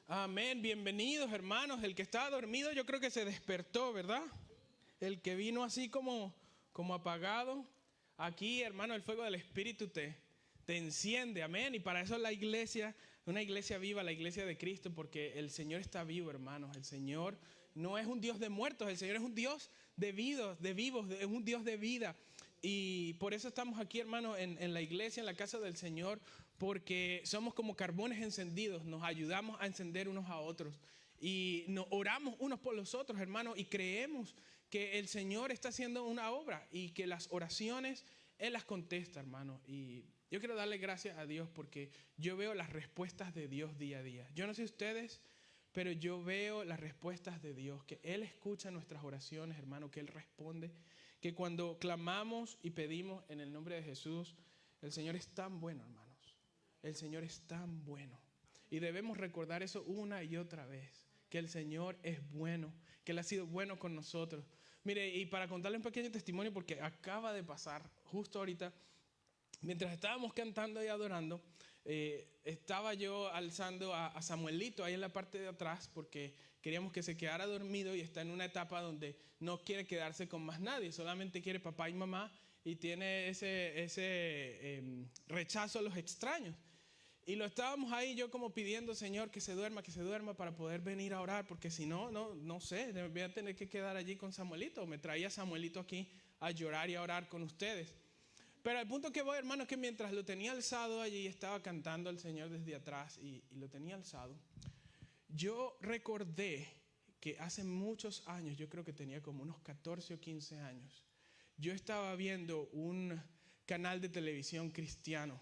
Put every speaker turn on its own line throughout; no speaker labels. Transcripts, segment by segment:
Amén, bienvenidos hermanos. El que estaba dormido yo creo que se despertó, ¿verdad? El que vino así como apagado. Aquí, hermano, el fuego del Espíritu te enciende, amén. Y para eso la iglesia, una iglesia viva, la iglesia de Cristo, porque el Señor está vivo, hermanos. El Señor no es un Dios de muertos, el Señor es un Dios de vivos, es un Dios de vida. Y por eso estamos aquí, hermanos, en la iglesia, en la casa del Señor, porque somos como carbones encendidos, nos ayudamos a encender unos a otros. Y nos oramos unos por los otros, hermanos, y creemos que el Señor está haciendo una obra y que las oraciones Él las contesta, hermano. Y yo quiero darle gracias a Dios porque yo veo las respuestas de Dios día a día. Yo no sé ustedes, pero yo veo las respuestas de Dios, que Él escucha nuestras oraciones, hermano, que Él responde, que cuando clamamos y pedimos en el nombre de Jesús, el Señor es tan bueno, hermanos. El Señor es tan bueno. Y debemos recordar eso una y otra vez, que el Señor es bueno, que Él ha sido bueno con nosotros. Mire, y para contarle un pequeño testimonio, porque acaba de pasar justo ahorita, mientras estábamos cantando y adorando, estaba yo alzando a Samuelito ahí en la parte de atrás, porque queríamos que se quedara dormido y está en una etapa donde no quiere quedarse con más nadie, solamente quiere papá y mamá y tiene ese rechazo a los extraños. Y lo estábamos ahí yo como pidiendo, Señor, que se duerma para poder venir a orar, porque si no, no sé, me voy a tener que quedar allí con Samuelito, o me traía Samuelito aquí a llorar y a orar con ustedes. Pero al punto que voy, hermano, es que mientras lo tenía alzado allí, estaba cantando al Señor desde atrás y lo tenía alzado, yo recordé que hace muchos años, yo creo que tenía como unos 14 o 15 años, yo estaba viendo un canal de televisión cristiano.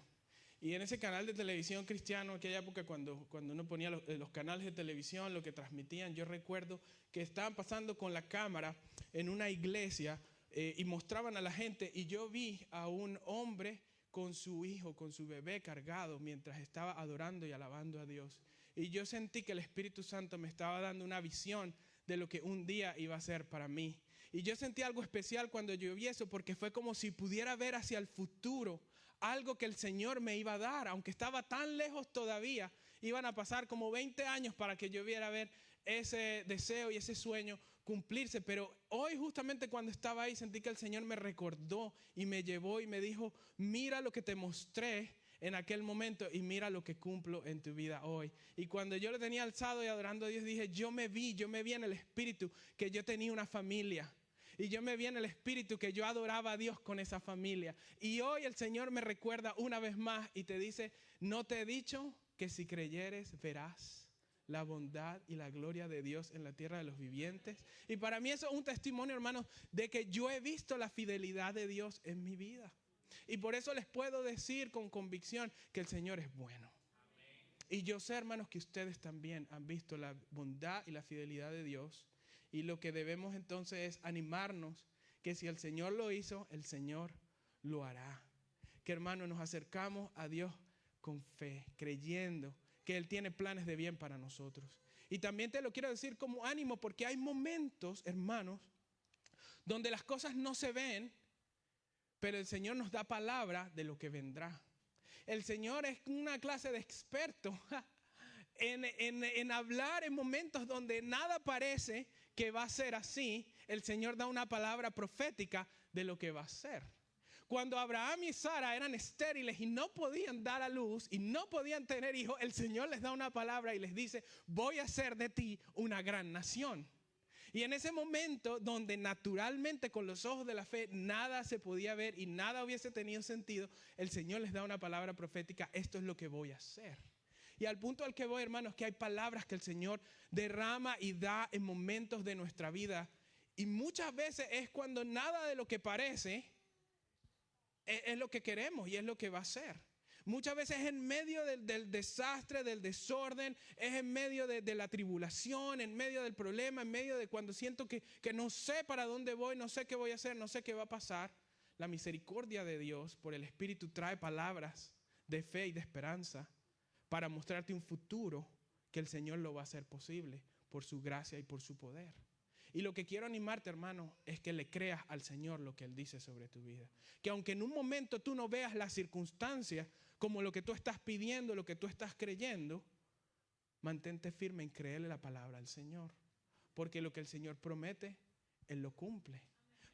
Y en ese canal de televisión cristiano, en aquella época cuando uno ponía los canales de televisión, lo que transmitían, yo recuerdo que estaban pasando con la cámara en una iglesia y mostraban a la gente, y yo vi a un hombre con su hijo, con su bebé cargado, mientras estaba adorando y alabando a Dios. Y yo sentí que el Espíritu Santo me estaba dando una visión de lo que un día iba a ser para mí. Y yo sentí algo especial cuando yo vi eso, porque fue como si pudiera ver hacia el futuro algo que el Señor me iba a dar, aunque estaba tan lejos todavía. Iban a pasar como 20 años para que yo viera ver ese deseo y ese sueño cumplirse. Pero hoy, justamente cuando estaba ahí, sentí que el Señor me recordó y me llevó y me dijo: mira lo que te mostré en aquel momento y mira lo que cumplo en tu vida hoy. Y cuando yo lo tenía alzado y adorando a Dios, dije, yo me vi en el Espíritu que yo tenía una familia. Y yo me vi en el Espíritu que yo adoraba a Dios con esa familia. Y hoy el Señor me recuerda una vez más y te dice: ¿no te he dicho que si creyeres verás la bondad y la gloria de Dios en la tierra de los vivientes? Y para mí eso es un testimonio, hermanos, de que yo he visto la fidelidad de Dios en mi vida. Y por eso les puedo decir con convicción que el Señor es bueno. Y yo sé, hermanos, que ustedes también han visto la bondad y la fidelidad de Dios. Y lo que debemos entonces es animarnos que si el Señor lo hizo, el Señor lo hará. Que, hermanos, nos acercamos a Dios con fe, creyendo que Él tiene planes de bien para nosotros. Y también te lo quiero decir como ánimo, porque hay momentos, hermanos, donde las cosas no se ven, pero el Señor nos da palabra de lo que vendrá. El Señor es una clase de experto en hablar en momentos donde nada parece que va a ser así. El Señor da una palabra profética de lo que va a ser. Cuando Abraham y Sara eran estériles y no podían dar a luz y no podían tener hijos, el Señor les da una palabra y les dice: voy a hacer de ti una gran nación. Y en ese momento donde naturalmente con los ojos de la fe nada se podía ver y nada hubiese tenido sentido, el Señor les da una palabra profética: esto es lo que voy a hacer. Y al punto al que voy, hermanos, que hay palabras que el Señor derrama y da en momentos de nuestra vida. Y muchas veces es cuando nada de lo que parece es lo que queremos y es lo que va a ser. Muchas veces es en medio del desastre, del desorden, es en medio de la tribulación, en medio del problema, en medio de cuando siento que no sé para dónde voy, no sé qué voy a hacer, no sé qué va a pasar. La misericordia de Dios por el Espíritu trae palabras de fe y de esperanza para mostrarte un futuro que el Señor lo va a hacer posible por su gracia y por su poder. Y lo que quiero animarte, hermano, es que le creas al Señor lo que Él dice sobre tu vida. Que aunque en un momento tú no veas las circunstancias como lo que tú estás pidiendo, lo que tú estás creyendo, mantente firme en creerle la palabra al Señor. Porque lo que el Señor promete, Él lo cumple.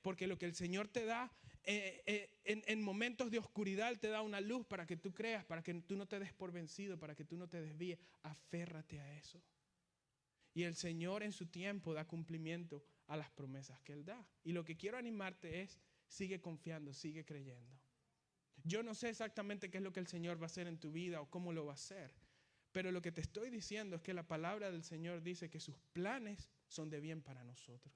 Porque lo que el Señor te da en momentos de oscuridad, Él te da una luz para que tú creas, para que tú no te des por vencido, para que tú no te desvíes. Aférrate a eso. Y el Señor en su tiempo da cumplimiento a las promesas que Él da. Y lo que quiero animarte es, sigue confiando, sigue creyendo. Yo no sé exactamente qué es lo que el Señor va a hacer en tu vida o cómo lo va a hacer. Pero lo que te estoy diciendo es que la palabra del Señor dice que sus planes son de bien para nosotros.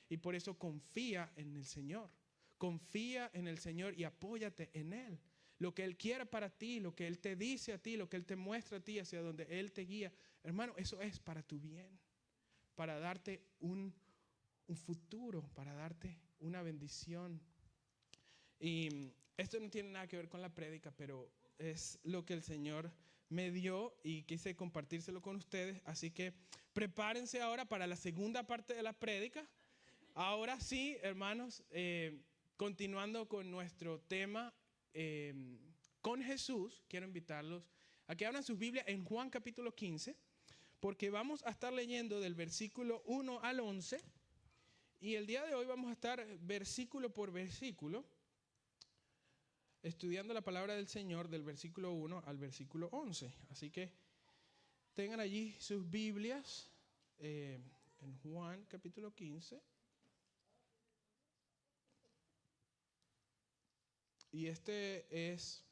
Y por eso confía en el Señor. Confía en el Señor y apóyate en Él. Lo que Él quiere para ti, lo que Él te dice a ti, lo que Él te muestra a ti, hacia donde Él te guía. Hermano, eso es para tu bien. Para darte un futuro, para darte una bendición. Y esto no tiene nada que ver con la prédica, pero es lo que el Señor me dio y quise compartírselo con ustedes. Así que prepárense ahora para la segunda parte de la prédica. Ahora sí, hermanos, continuando con nuestro tema con Jesús, quiero invitarlos a que abran sus Biblias en Juan capítulo 15, porque vamos a estar leyendo del versículo 1 al 11 y el día de hoy vamos a estar versículo por versículo estudiando la palabra del Señor del versículo 1 al versículo 11. Así que tengan allí sus Biblias en Juan capítulo 15. Y este es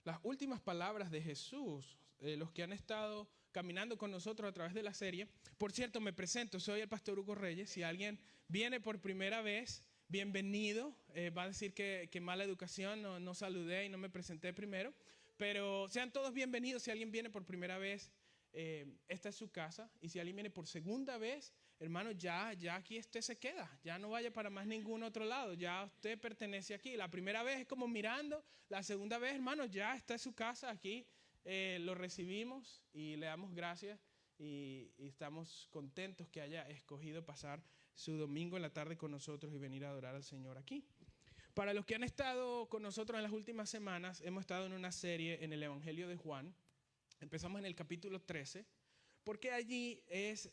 las últimas palabras de Jesús, los que han estado caminando con nosotros a través de la serie. Por cierto, me presento, soy el pastor Hugo Reyes. Si alguien viene por primera vez, bienvenido. Va a decir que mala educación, no saludé y no me presenté primero. Pero sean todos bienvenidos. Si alguien viene por primera vez, esta es su casa. Y si alguien viene por segunda vez, hermano, ya aquí usted se queda. Ya no vaya para más ningún otro lado. Ya usted pertenece aquí. La primera vez es como mirando. La segunda vez, hermano, ya está en su casa aquí. Lo recibimos y le damos gracias. Y estamos contentos que haya escogido pasar su domingo en la tarde con nosotros y venir a adorar al Señor aquí. Para los que han estado con nosotros en las últimas semanas, hemos estado en una serie en el Evangelio de Juan. Empezamos en el capítulo 13, porque allí es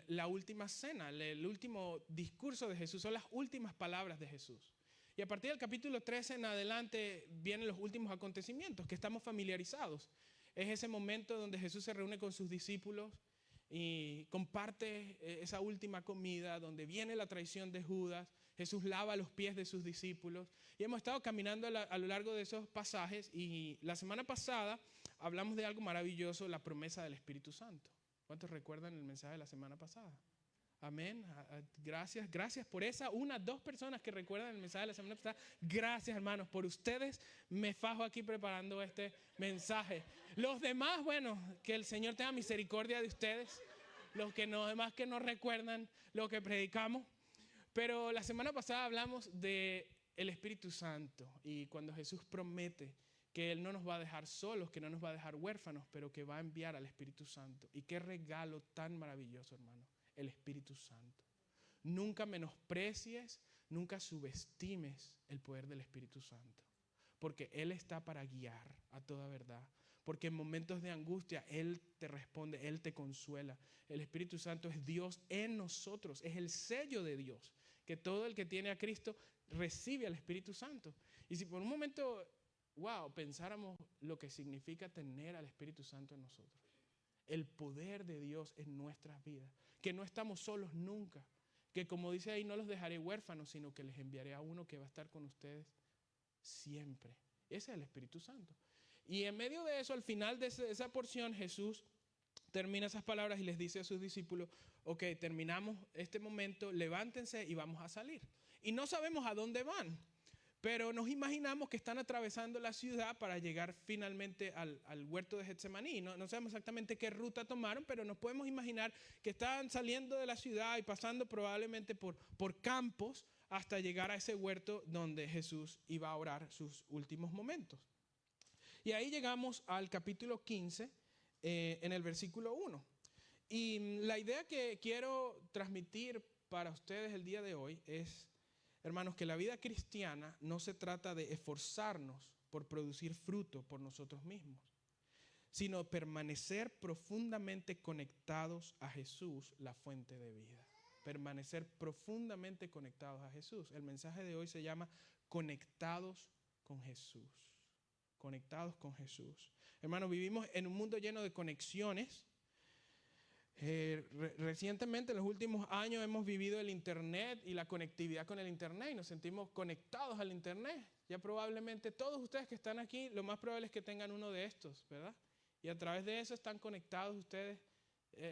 la última cena, el último discurso de Jesús, son las últimas palabras de Jesús. Y a partir del capítulo 13 en adelante vienen los últimos acontecimientos que estamos familiarizados. Es ese momento donde Jesús se reúne con sus discípulos y comparte esa última comida, donde viene la traición de Judas. Jesús lava los pies de sus discípulos. Y hemos estado caminando a lo largo de esos pasajes. Y la semana pasada hablamos de algo maravilloso, la promesa del Espíritu Santo. ¿Cuántos recuerdan el mensaje de la semana pasada? Amén. Gracias por esa, 2 personas que recuerdan el mensaje de la semana pasada. Gracias, hermanos, por ustedes me fajo aquí preparando este mensaje. Los demás, bueno, que el Señor tenga misericordia de ustedes. Los demás que no recuerdan lo que predicamos. Pero la semana pasada hablamos de el Espíritu Santo y cuando Jesús promete que Él no nos va a dejar solos, que no nos va a dejar huérfanos, pero que va a enviar al Espíritu Santo. Y qué regalo tan maravilloso, hermano. El Espíritu Santo. Nunca menosprecies, nunca subestimes el poder del Espíritu Santo, porque Él está para guiar a toda verdad, porque en momentos de angustia Él te responde, Él te consuela. El Espíritu Santo es Dios en nosotros, es el sello de Dios, que todo el que tiene a Cristo recibe al Espíritu Santo. Y si por un momento, pensáramos lo que significa tener al Espíritu Santo en nosotros, el poder de Dios en nuestras vidas, que no estamos solos nunca, que como dice ahí, no los dejaré huérfanos, sino que les enviaré a uno que va a estar con ustedes siempre. Ese es el Espíritu Santo. Y en medio de eso, al final de esa porción, Jesús termina esas palabras y les dice a sus discípulos, ok, terminamos este momento, levántense y vamos a salir. Y no sabemos a dónde van. Pero nos imaginamos que están atravesando la ciudad para llegar finalmente al huerto de Getsemaní. No sabemos exactamente qué ruta tomaron, pero nos podemos imaginar que estaban saliendo de la ciudad y pasando probablemente por campos hasta llegar a ese huerto donde Jesús iba a orar sus últimos momentos. Y ahí llegamos al capítulo 15, en el versículo 1. Y la idea que quiero transmitir para ustedes el día de hoy es, hermanos, que la vida cristiana no se trata de esforzarnos por producir fruto por nosotros mismos, sino permanecer profundamente conectados a Jesús, la fuente de vida. Permanecer profundamente conectados a Jesús. El mensaje de hoy se llama Conectados con Jesús. Conectados con Jesús. Hermanos, vivimos en un mundo lleno de conexiones. Recientemente, en los últimos años, hemos vivido el Internet y la conectividad con el Internet y nos sentimos conectados al Internet. Ya probablemente todos ustedes que están aquí, lo más probable es que tengan uno de estos, ¿verdad? Y a través de eso están conectados ustedes.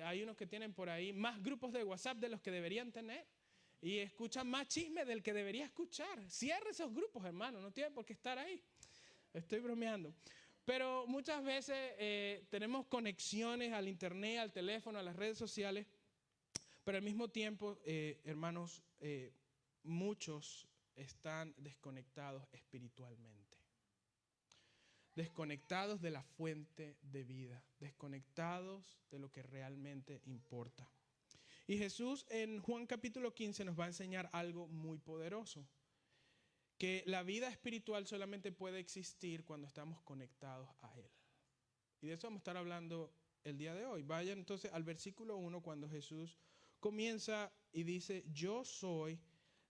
Hay unos que tienen por ahí más grupos de WhatsApp de los que deberían tener y escuchan más chisme del que debería escuchar. Cierre esos grupos, hermano, no tienen por qué estar ahí. Estoy bromeando. Pero muchas veces tenemos conexiones al internet, al teléfono, a las redes sociales, pero al mismo tiempo, hermanos, muchos están desconectados espiritualmente. Desconectados de la fuente de vida, desconectados de lo que realmente importa. Y Jesús en Juan capítulo 15 nos va a enseñar algo muy poderoso. Que la vida espiritual solamente puede existir cuando estamos conectados a Él. Y de eso vamos a estar hablando el día de hoy. Vayan entonces al versículo 1 cuando Jesús comienza y dice, yo soy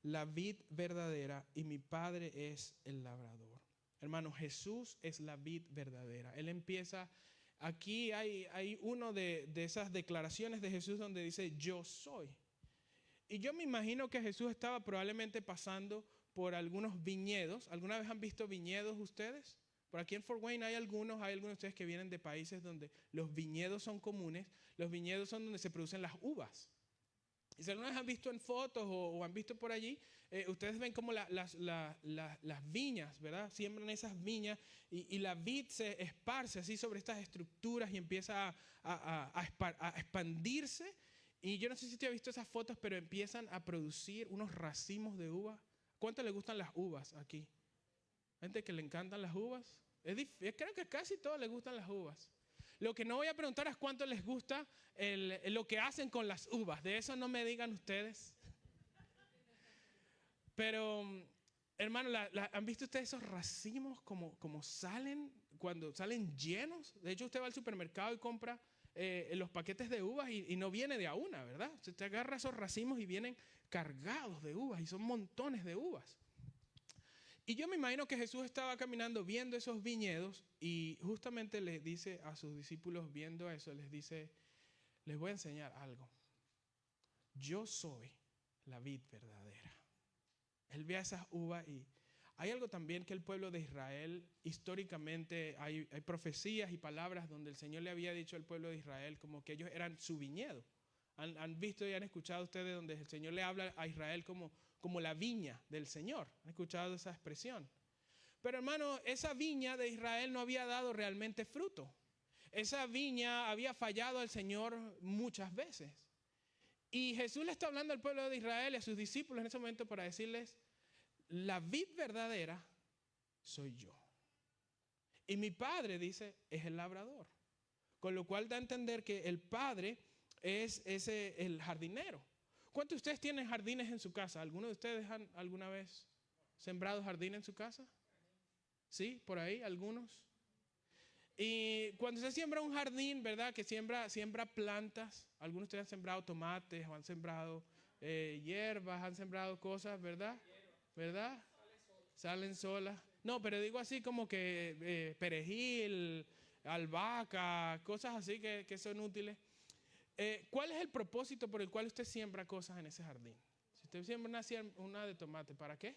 la vid verdadera y mi Padre es el labrador. Hermano, Jesús es la vid verdadera. Él empieza, aquí hay uno de esas declaraciones de Jesús donde dice, yo soy. Y yo me imagino que Jesús estaba probablemente pasando por algunos viñedos. ¿Alguna vez han visto viñedos ustedes? Por aquí en Fort Wayne hay algunos de ustedes que vienen de países donde los viñedos son comunes. Los viñedos son donde se producen las uvas. Y si alguna vez han visto en fotos o han visto por allí, ustedes ven como las viñas, ¿verdad? Siembran esas viñas y la vid se esparce así sobre estas estructuras y empieza a expandirse. Y yo no sé si usted ha visto esas fotos, pero empiezan a producir unos racimos de uvas. ¿Cuánto le gustan las uvas aquí? Gente que le encantan las uvas. Creo que casi todos les gustan las uvas. Lo que no voy a preguntar es cuánto les gusta lo que hacen con las uvas. De eso no me digan ustedes. Pero, hermano, ¿han visto ustedes esos racimos como salen cuando salen llenos? De hecho, usted va al supermercado y compra los paquetes de uvas y no viene de a una, ¿verdad? Usted agarra esos racimos y vienen cargados de uvas y son montones de uvas. Y yo me imagino que Jesús estaba caminando viendo esos viñedos y justamente les dice a sus discípulos viendo eso, les dice, les voy a enseñar algo. Yo soy la vid verdadera. Él ve a esas uvas y hay algo también que el pueblo de Israel, históricamente hay profecías y palabras donde el Señor le había dicho al pueblo de Israel como que ellos eran su viñedo. ¿Han visto y han escuchado ustedes donde el Señor le habla a Israel como la viña del Señor? ¿Han escuchado esa expresión? Pero hermano, esa viña de Israel no había dado realmente fruto. Esa viña había fallado al Señor muchas veces. Y Jesús le está hablando al pueblo de Israel y a sus discípulos en ese momento para decirles, la vid verdadera soy yo. Y mi Padre, dice, es el labrador. Con lo cual da a entender que el Padre es el jardinero. ¿Cuántos de ustedes tienen jardines en su casa? ¿Alguno de ustedes han alguna vez sembrado jardín en su casa? ¿Sí? ¿Por ahí? ¿Algunos? Y cuando se siembra un jardín, ¿verdad? Que siembra plantas. Algunos de ustedes han sembrado tomates o han sembrado hierbas, han sembrado cosas, ¿verdad? ¿Verdad? Salen solas. No, pero digo así como que perejil, albahaca, cosas así que son útiles. ¿Cuál es el propósito por el cual usted siembra cosas en ese jardín? Si usted siembra una de tomate, ¿para qué?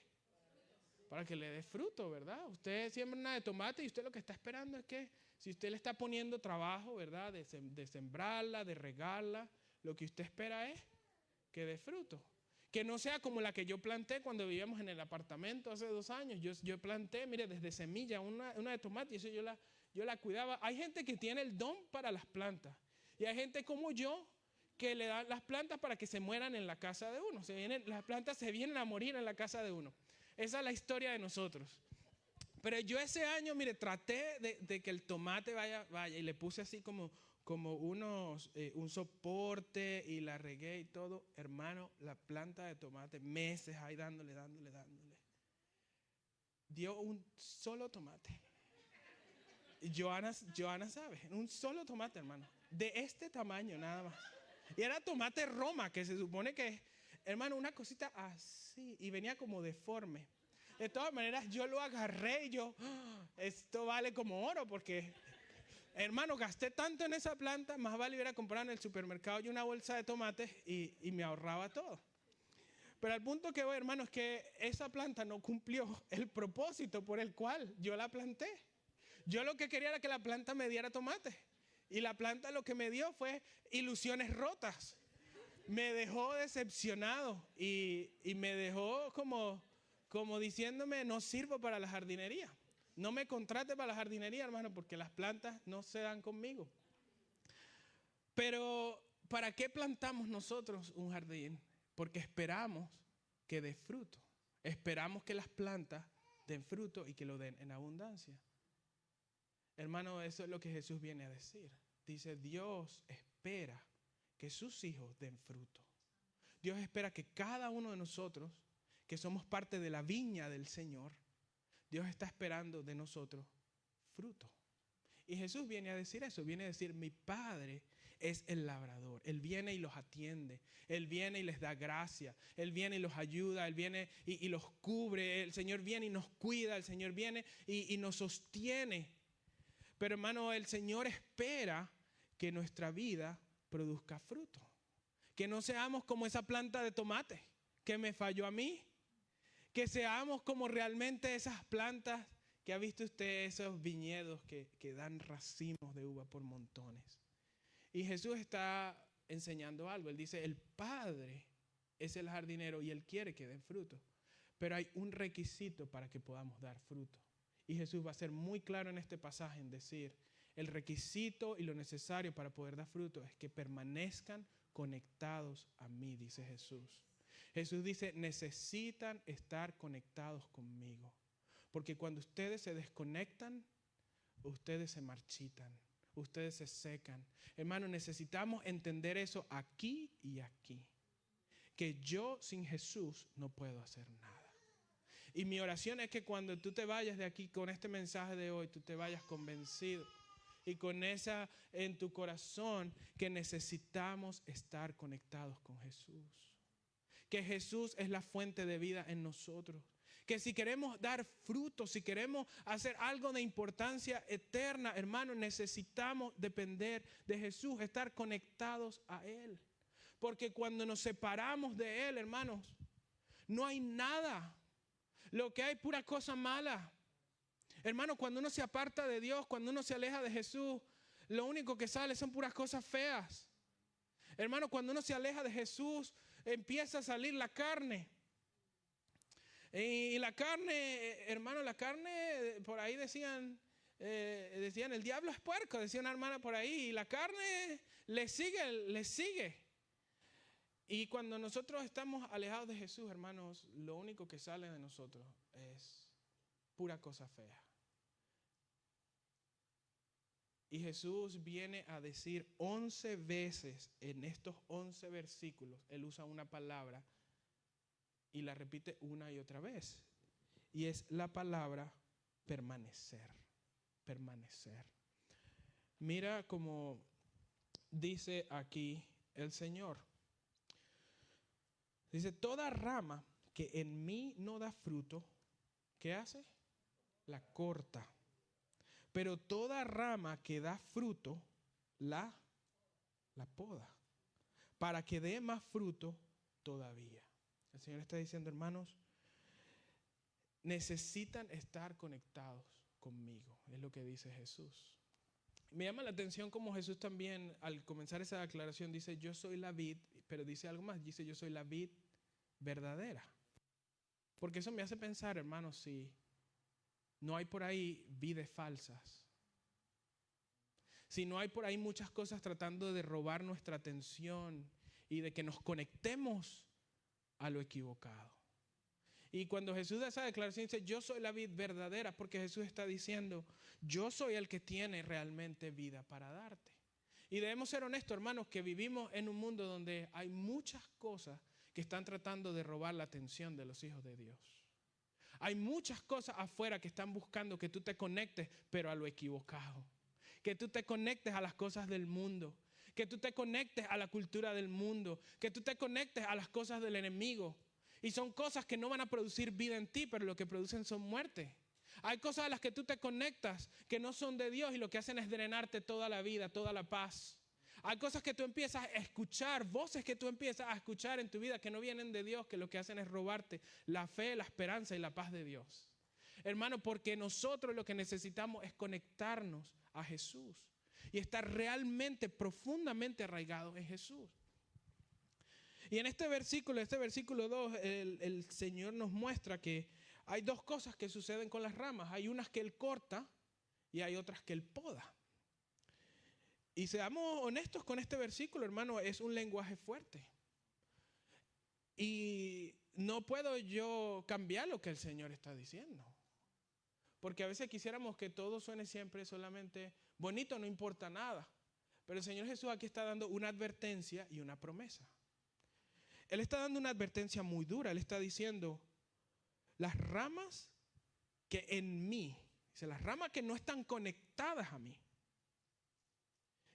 Para que le dé fruto, ¿verdad? Usted siembra una de tomate y usted lo que está esperando es que si usted le está poniendo trabajo, ¿verdad? De sembrarla, de regarla, lo que usted espera es que dé fruto. Que no sea como la que yo planté cuando vivíamos en el apartamento hace 2 años. Yo planté, mire, desde semilla una de tomate y eso yo la cuidaba. Hay gente que tiene el don para las plantas. Y hay gente como yo que le dan las plantas para que se mueran en la casa de uno. Las plantas se vienen a morir en la casa de uno. Esa es la historia de nosotros. Pero yo ese año, mire, traté de que el tomate vaya y le puse así como un soporte y la regué y todo. Hermano, la planta de tomate, meses ahí dándole. Dio un solo tomate. Joana sabe, un solo tomate, hermano, de este tamaño nada más. Y era tomate Roma, que se supone que es, hermano, una cosita así, y venía como deforme. De todas maneras, yo lo agarré y yo, esto vale como oro, porque, hermano, gasté tanto en esa planta, más vale hubiera comprado en el supermercado y una bolsa de tomates y me ahorraba todo. Pero al punto que voy, hermano, es que esa planta no cumplió el propósito por el cual yo la planté. Yo lo que quería era que la planta me diera tomate. Y la planta lo que me dio fue ilusiones rotas. Me dejó decepcionado y me dejó como diciéndome, no sirvo para la jardinería. No me contrate para la jardinería, hermano, porque las plantas no se dan conmigo. Pero, ¿para qué plantamos nosotros un jardín? Porque esperamos que dé fruto. Esperamos que las plantas den fruto y que lo den en abundancia. Hermano, eso es lo que Jesús viene a decir. Dice, Dios espera que sus hijos den fruto. Dios espera que cada uno de nosotros, que somos parte de la viña del Señor, Dios está esperando de nosotros fruto. Y Jesús viene a decir eso, viene a decir, mi Padre es el labrador. Él viene y los atiende, Él viene y les da gracia, Él viene y los ayuda, Él viene y los cubre, el Señor viene y nos cuida, el Señor viene y nos sostiene. Pero hermano, el Señor espera que nuestra vida produzca fruto. Que no seamos como esa planta de tomate que me falló a mí. Que seamos como realmente esas plantas que ha visto usted, esos viñedos que dan racimos de uva por montones. Y Jesús está enseñando algo. Él dice, el Padre es el jardinero y Él quiere que den fruto. Pero hay un requisito para que podamos dar fruto. Y Jesús va a ser muy claro en este pasaje en decir, el requisito y lo necesario para poder dar fruto es que permanezcan conectados a mí, dice Jesús. Jesús dice, necesitan estar conectados conmigo. Porque cuando ustedes se desconectan, ustedes se marchitan, ustedes se secan. Hermano, necesitamos entender eso aquí y aquí. Que yo sin Jesús no puedo hacer nada. Y mi oración es que cuando tú te vayas de aquí con este mensaje de hoy, tú te vayas convencido y con esa en tu corazón que necesitamos estar conectados con Jesús. Que Jesús es la fuente de vida en nosotros. Que si queremos dar fruto, si queremos hacer algo de importancia eterna, hermano, necesitamos depender de Jesús, estar conectados a Él. Porque cuando nos separamos de Él, hermanos, no hay nada. Lo que hay pura cosa mala. Hermano, cuando uno se aparta de Dios, cuando uno se aleja de Jesús, lo único que sale son puras cosas feas. Hermano, cuando uno se aleja de Jesús, empieza a salir la carne. Y la carne, hermano, la carne, por ahí decían, el diablo es puerco, decía una hermana por ahí, y la carne le sigue. Y cuando nosotros estamos alejados de Jesús, hermanos, lo único que sale de nosotros es pura cosa fea. Y Jesús viene a decir 11 veces en estos 11 versículos, Él usa una palabra y la repite una y otra vez. Y es la palabra permanecer, permanecer. Mira cómo dice aquí el Señor. Dice, toda rama que en mí no da fruto, ¿qué hace? La corta. Pero toda rama que da fruto, la poda, para que dé más fruto todavía. El Señor está diciendo, hermanos, necesitan estar conectados conmigo. Es lo que dice Jesús. Me llama la atención como Jesús también, al comenzar esa declaración, dice, yo soy la vid, pero dice algo más, dice, yo soy la vid verdadera. Porque eso me hace pensar, hermanos, si no hay por ahí vides falsas, si no hay por ahí muchas cosas tratando de robar nuestra atención y de que nos conectemos a lo equivocado. Y cuando Jesús da esa declaración dice, yo soy la vid verdadera, porque Jesús está diciendo, yo soy el que tiene realmente vida para darte. Y debemos ser honestos, hermanos, que vivimos en un mundo donde hay muchas cosas que están tratando de robar la atención de los hijos de Dios. Hay muchas cosas afuera que están buscando que tú te conectes, pero a lo equivocado. Que tú te conectes a las cosas del mundo. Que tú te conectes a la cultura del mundo. Que tú te conectes a las cosas del enemigo. Y son cosas que no van a producir vida en ti, pero lo que producen son muerte. Hay cosas a las que tú te conectas que no son de Dios y lo que hacen es drenarte toda la vida, toda la paz. Hay cosas que tú empiezas a escuchar, voces que tú empiezas a escuchar en tu vida que no vienen de Dios, que lo que hacen es robarte la fe, la esperanza y la paz de Dios. Hermano, porque nosotros lo que necesitamos es conectarnos a Jesús y estar realmente, profundamente arraigados en Jesús. Y en este versículo 2, el Señor nos muestra que hay dos cosas que suceden con las ramas. Hay unas que Él corta y hay otras que Él poda. Y seamos honestos con este versículo, hermano, es un lenguaje fuerte. Y no puedo yo cambiar lo que el Señor está diciendo. Porque a veces quisiéramos que todo suene siempre solamente bonito, no importa nada. Pero el Señor Jesús aquí está dando una advertencia y una promesa. Él está dando una advertencia muy dura. Él está diciendo, las ramas que en mí, dice, las ramas que no están conectadas a mí,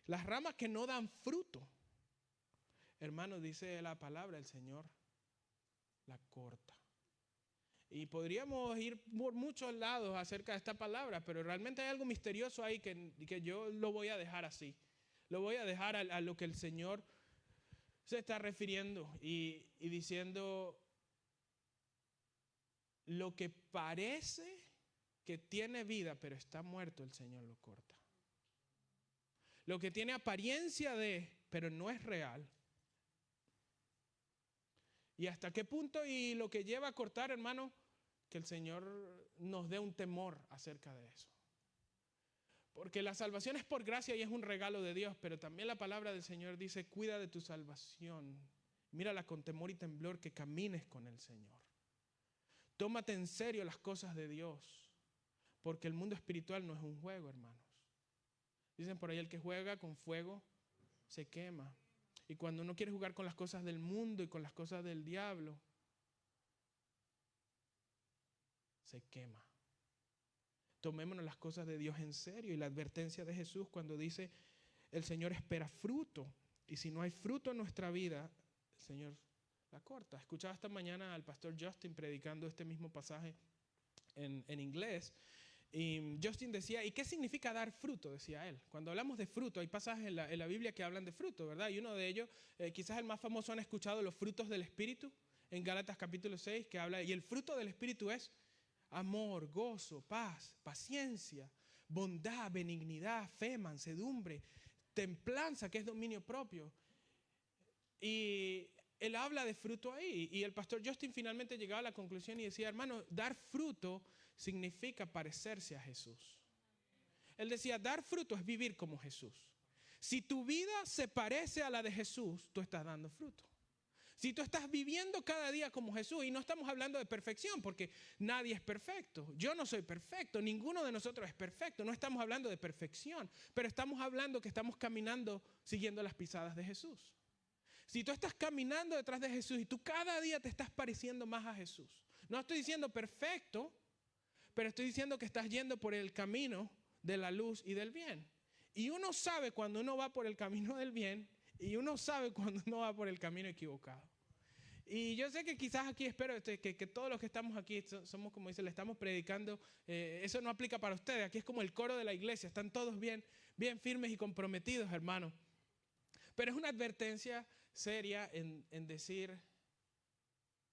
las ramas que no dan fruto, hermano, dice la palabra, el Señor la corta. Y podríamos ir por muchos lados acerca de esta palabra, pero realmente hay algo misterioso ahí que yo lo voy a dejar así. Lo voy a dejar a lo que el Señor se está refiriendo y diciendo, lo que parece que tiene vida, pero está muerto, el Señor lo corta. Lo que tiene apariencia de, pero no es real. ¿Y hasta qué punto? Y lo que lleva a cortar, hermano, que el Señor nos dé un temor acerca de eso. Porque la salvación es por gracia y es un regalo de Dios, pero también la palabra del Señor dice, cuida de tu salvación. Mírala con temor y temblor, que camines con el Señor. Tómate en serio las cosas de Dios, porque el mundo espiritual no es un juego, hermanos. Dicen por ahí, el que juega con fuego se quema. Y cuando uno quiere jugar con las cosas del mundo y con las cosas del diablo, se quema. Tomémonos las cosas de Dios en serio. Y la advertencia de Jesús cuando dice, el Señor espera fruto. Y si no hay fruto en nuestra vida, el Señor la corta. Escuchaba esta mañana al pastor Justin predicando este mismo pasaje en inglés. Y Justin decía, ¿y qué significa dar fruto? Decía él. Cuando hablamos de fruto, hay pasajes en la Biblia que hablan de fruto, ¿verdad? Y uno de ellos, quizás el más famoso, han escuchado los frutos del Espíritu en Gálatas capítulo 6, que habla, y el fruto del Espíritu es amor, gozo, paz, paciencia, bondad, benignidad, fe, mansedumbre, templanza, que es dominio propio. Y él habla de fruto ahí. Y el pastor Justin finalmente llegaba a la conclusión y decía, hermano, dar fruto significa parecerse a Jesús. Él decía, dar fruto es vivir como Jesús. Si tu vida se parece a la de Jesús, tú estás dando fruto. Si tú estás viviendo cada día como Jesús, y no estamos hablando de perfección, porque nadie es perfecto. Yo no soy perfecto, ninguno de nosotros es perfecto. No estamos hablando de perfección, pero estamos hablando que estamos caminando siguiendo las pisadas de Jesús. Si tú estás caminando detrás de Jesús y tú cada día te estás pareciendo más a Jesús. No estoy diciendo perfecto, pero estoy diciendo que estás yendo por el camino de la luz y del bien. Y uno sabe cuando uno va por el camino del bien y uno sabe cuando uno va por el camino equivocado. Y yo sé que quizás aquí espero que todos los que estamos aquí somos, como dice, le estamos predicando. Eso no aplica para ustedes. Aquí es como el coro de la iglesia. Están todos bien firmes y comprometidos, hermano. Pero es una advertencia seria en decir,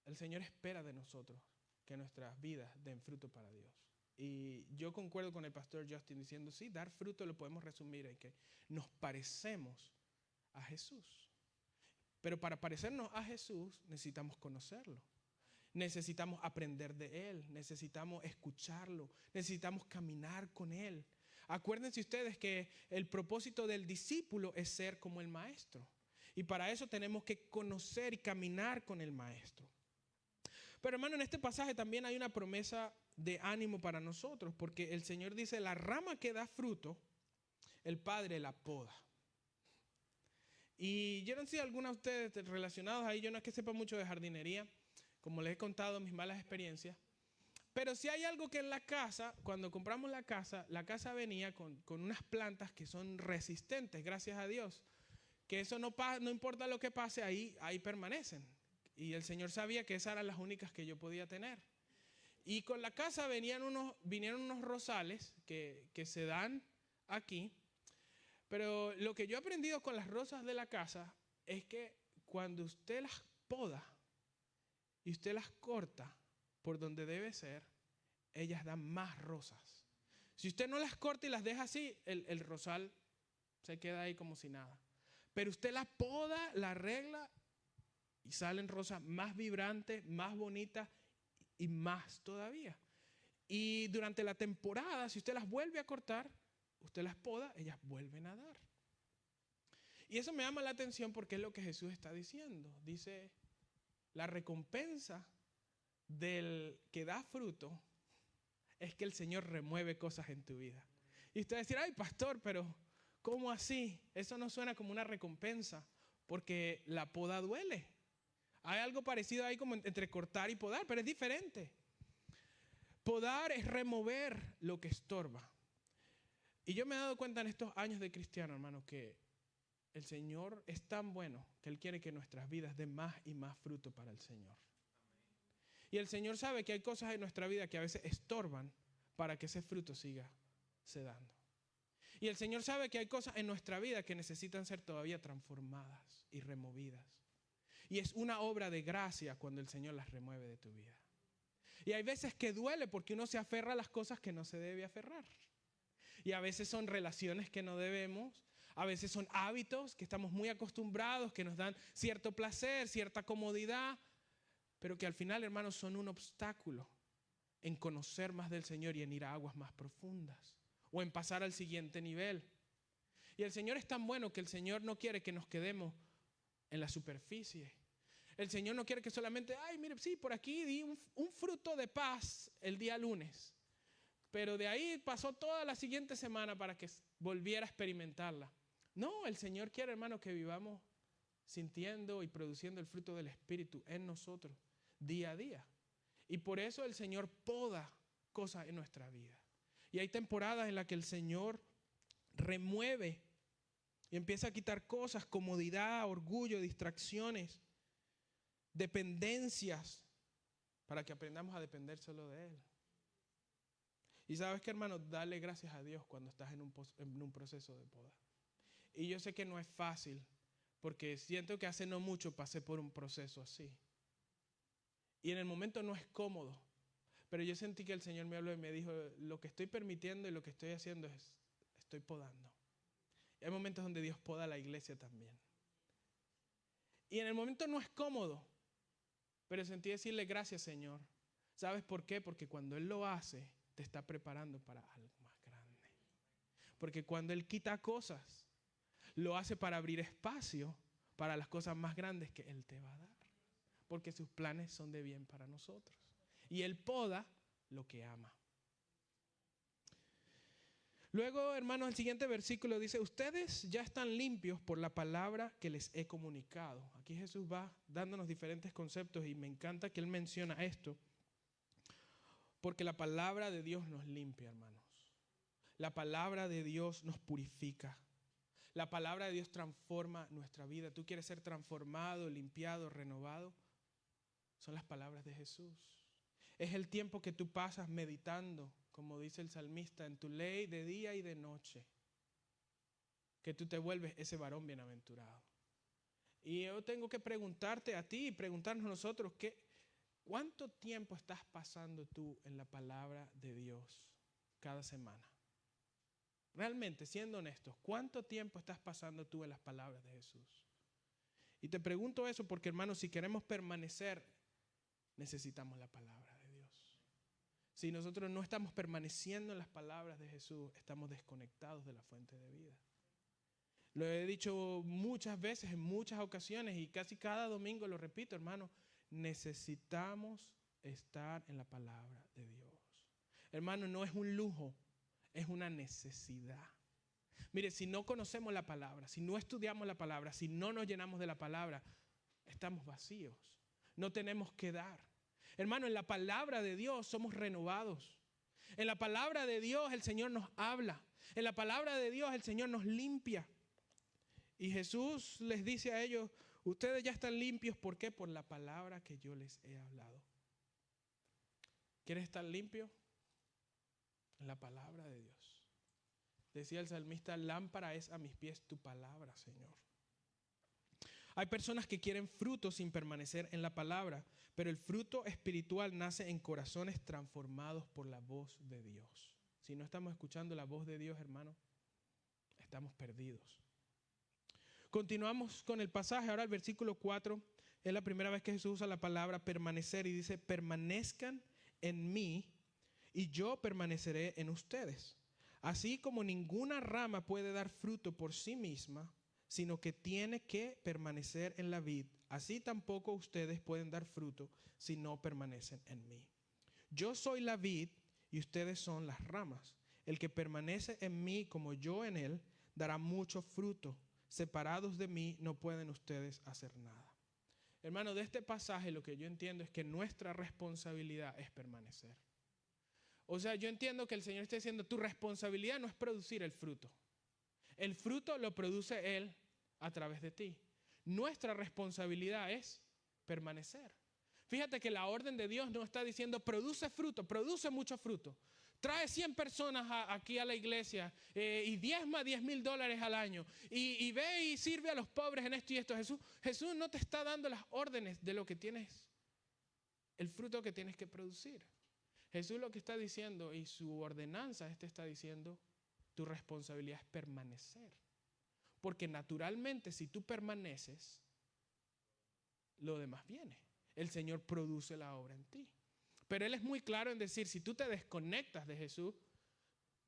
el Señor espera de nosotros que nuestras vidas den fruto para Dios. Y yo concuerdo con el pastor Justin diciendo, sí, dar fruto lo podemos resumir en que nos parecemos a Jesús. Pero para parecernos a Jesús necesitamos conocerlo. Necesitamos aprender de Él. Necesitamos escucharlo. Necesitamos caminar con Él. Acuérdense ustedes que el propósito del discípulo es ser como el maestro. Y para eso tenemos que conocer y caminar con el maestro. Pero hermano, en este pasaje también hay una promesa de ánimo para nosotros, porque el Señor dice, la rama que da fruto, el Padre la poda. Y yo no sé si algunos de ustedes relacionados ahí, yo no es que sepa mucho de jardinería, como les he contado mis malas experiencias, Pero si hay algo que en la casa, cuando compramos la casa venía con unas plantas que son resistentes, gracias a Dios. Que eso no importa lo que pase, ahí permanecen. Y el Señor sabía que esas eran las únicas que yo podía tener. Y con la casa vinieron unos rosales que se dan aquí. Pero lo que yo he aprendido con las rosas de la casa es que cuando usted las poda y usted las corta por donde debe ser, ellas dan más rosas. Si usted no las corta y las deja así, el rosal se queda ahí como si nada. Pero usted la poda, la arregla y salen rosas más vibrantes, más bonitas y más todavía. Y durante la temporada, si usted las vuelve a cortar, usted las poda, ellas vuelven a dar. Y eso me llama la atención porque es lo que Jesús está diciendo. Dice, la recompensa del que da fruto es que el Señor remueve cosas en tu vida. Y usted va a decir, ay pastor, pero ¿cómo así? Eso no suena como una recompensa, porque la poda duele. Hay algo parecido ahí como entre cortar y podar, pero es diferente. Podar es remover lo que estorba. Y yo me he dado cuenta en estos años de cristiano, hermano, que el Señor es tan bueno que Él quiere que nuestras vidas den más y más fruto para el Señor. Y el Señor sabe que hay cosas en nuestra vida que a veces estorban para que ese fruto siga se dando. Y el Señor sabe que hay cosas en nuestra vida que necesitan ser todavía transformadas y removidas. Y es una obra de gracia cuando el Señor las remueve de tu vida. Y hay veces que duele porque uno se aferra a las cosas que no se debe aferrar. Y a veces son relaciones que no debemos. A veces son hábitos que estamos muy acostumbrados, que nos dan cierto placer, cierta comodidad. Pero que al final, hermanos, son un obstáculo en conocer más del Señor y en ir a aguas más profundas. O en pasar al siguiente nivel. Y el Señor es tan bueno que el Señor no quiere que nos quedemos en la superficie. El Señor no quiere que solamente, ay, mire, sí, por aquí di un fruto de paz el día lunes. Pero de ahí pasó toda la siguiente semana para que volviera a experimentarla. No, el Señor quiere, hermano, que vivamos sintiendo y produciendo el fruto del Espíritu en nosotros día a día. Y por eso el Señor poda cosas en nuestra vida. Y hay temporadas en las que el Señor remueve y empieza a quitar cosas, comodidad, orgullo, distracciones, dependencias, para que aprendamos a depender solo de Él. Y sabes qué, hermano, dale gracias a Dios cuando estás en un proceso de poda. Y yo sé que no es fácil, porque siento que hace no mucho pasé por un proceso así. Y en el momento no es cómodo, pero yo sentí que el Señor me habló y me dijo, lo que estoy permitiendo y lo que estoy haciendo es, estoy podando. Y hay momentos donde Dios poda a la iglesia también. Y en el momento no es cómodo, pero sentí decirle gracias, Señor. ¿Sabes por qué? Porque cuando Él lo hace, te está preparando para algo más grande. Porque cuando Él quita cosas, lo hace para abrir espacio para las cosas más grandes que Él te va a dar. Porque sus planes son de bien para nosotros. Y Él poda lo que ama. Luego, hermanos, el siguiente versículo dice, ustedes ya están limpios por la palabra que les he comunicado. Aquí Jesús va dándonos diferentes conceptos y me encanta que Él menciona esto. Porque la palabra de Dios nos limpia, hermanos. La palabra de Dios nos purifica. La palabra de Dios transforma nuestra vida. ¿Tú quieres ser transformado, limpiado, renovado? Son las palabras de Jesús. Es el tiempo que tú pasas meditando, como dice el salmista, en tu ley de día y de noche. Que tú te vuelves ese varón bienaventurado. Y yo tengo que preguntarte a ti y preguntarnos nosotros, ¿cuánto tiempo estás pasando tú en la palabra de Dios cada semana? Realmente, siendo honestos, ¿cuánto tiempo estás pasando tú en las palabras de Jesús? Y te pregunto eso porque, hermanos, si queremos permanecer, necesitamos la palabra de Dios. Si nosotros no estamos permaneciendo en las palabras de Jesús, estamos desconectados de la fuente de vida. Lo he dicho muchas veces, en muchas ocasiones, y casi cada domingo lo repito, hermano, necesitamos estar en la palabra de Dios. Hermano, no es un lujo, es una necesidad. Mire, si no conocemos la palabra, si no estudiamos la palabra, si no nos llenamos de la palabra, estamos vacíos. No tenemos que dar. Hermano, en la palabra de Dios somos renovados. En la palabra de Dios el Señor nos habla. En la palabra de Dios el Señor nos limpia. Y Jesús les dice a ellos, ustedes ya están limpios. ¿Por qué? Por la palabra que yo les he hablado. ¿Quieres estar limpio? En la palabra de Dios. Decía el salmista, lámpara es a mis pies tu palabra, Señor. Hay personas que quieren fruto sin permanecer en la palabra, pero el fruto espiritual nace en corazones transformados por la voz de Dios. Si no estamos escuchando la voz de Dios, hermano, estamos perdidos. Continuamos con el pasaje. Ahora el versículo 4 es la primera vez que Jesús usa la palabra permanecer y dice, permanezcan en mí y yo permaneceré en ustedes. Así como ninguna rama puede dar fruto por sí misma, sino que tiene que permanecer en la vid, así tampoco ustedes pueden dar fruto si no permanecen en mí. Yo soy la vid y ustedes son las ramas. El que permanece en mí como yo en él, dará mucho fruto. Separados de mí no pueden ustedes hacer nada. Hermano, de este pasaje lo que yo entiendo es que nuestra responsabilidad es permanecer. O sea, yo entiendo que el Señor está diciendo, tu responsabilidad no es producir el fruto. El fruto lo produce Él a través de ti. Nuestra responsabilidad es permanecer. Fíjate que la orden de Dios no está diciendo produce fruto, produce mucho fruto. Trae 100 personas aquí a la iglesia y diezma $10,000 al año y ve y sirve a los pobres en esto y esto. Jesús no te está dando las órdenes de lo que tienes, el fruto que tienes que producir. Jesús lo que está diciendo y su ordenanza está diciendo, tu responsabilidad es permanecer. Porque naturalmente si tú permaneces, lo demás viene. El Señor produce la obra en ti. Pero Él es muy claro en decir, si tú te desconectas de Jesús,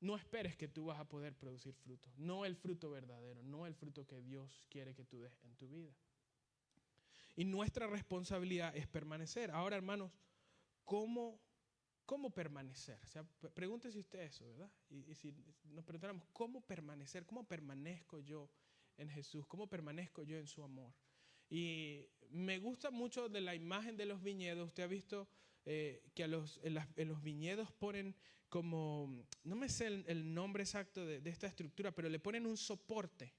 no esperes que tú vas a poder producir fruto. No el fruto verdadero, no el fruto que Dios quiere que tú des en tu vida. Y nuestra responsabilidad es permanecer. Ahora, hermanos, ¿cómo permanecer? O sea, pregúntese usted eso, ¿verdad? Y si nos preguntáramos, ¿cómo permanecer? ¿Cómo permanezco yo en Jesús? ¿Cómo permanezco yo en su amor? Y me gusta mucho de la imagen de los viñedos. Usted ha visto que en los viñedos ponen como, no me sé el nombre exacto de esta estructura, pero le ponen un soporte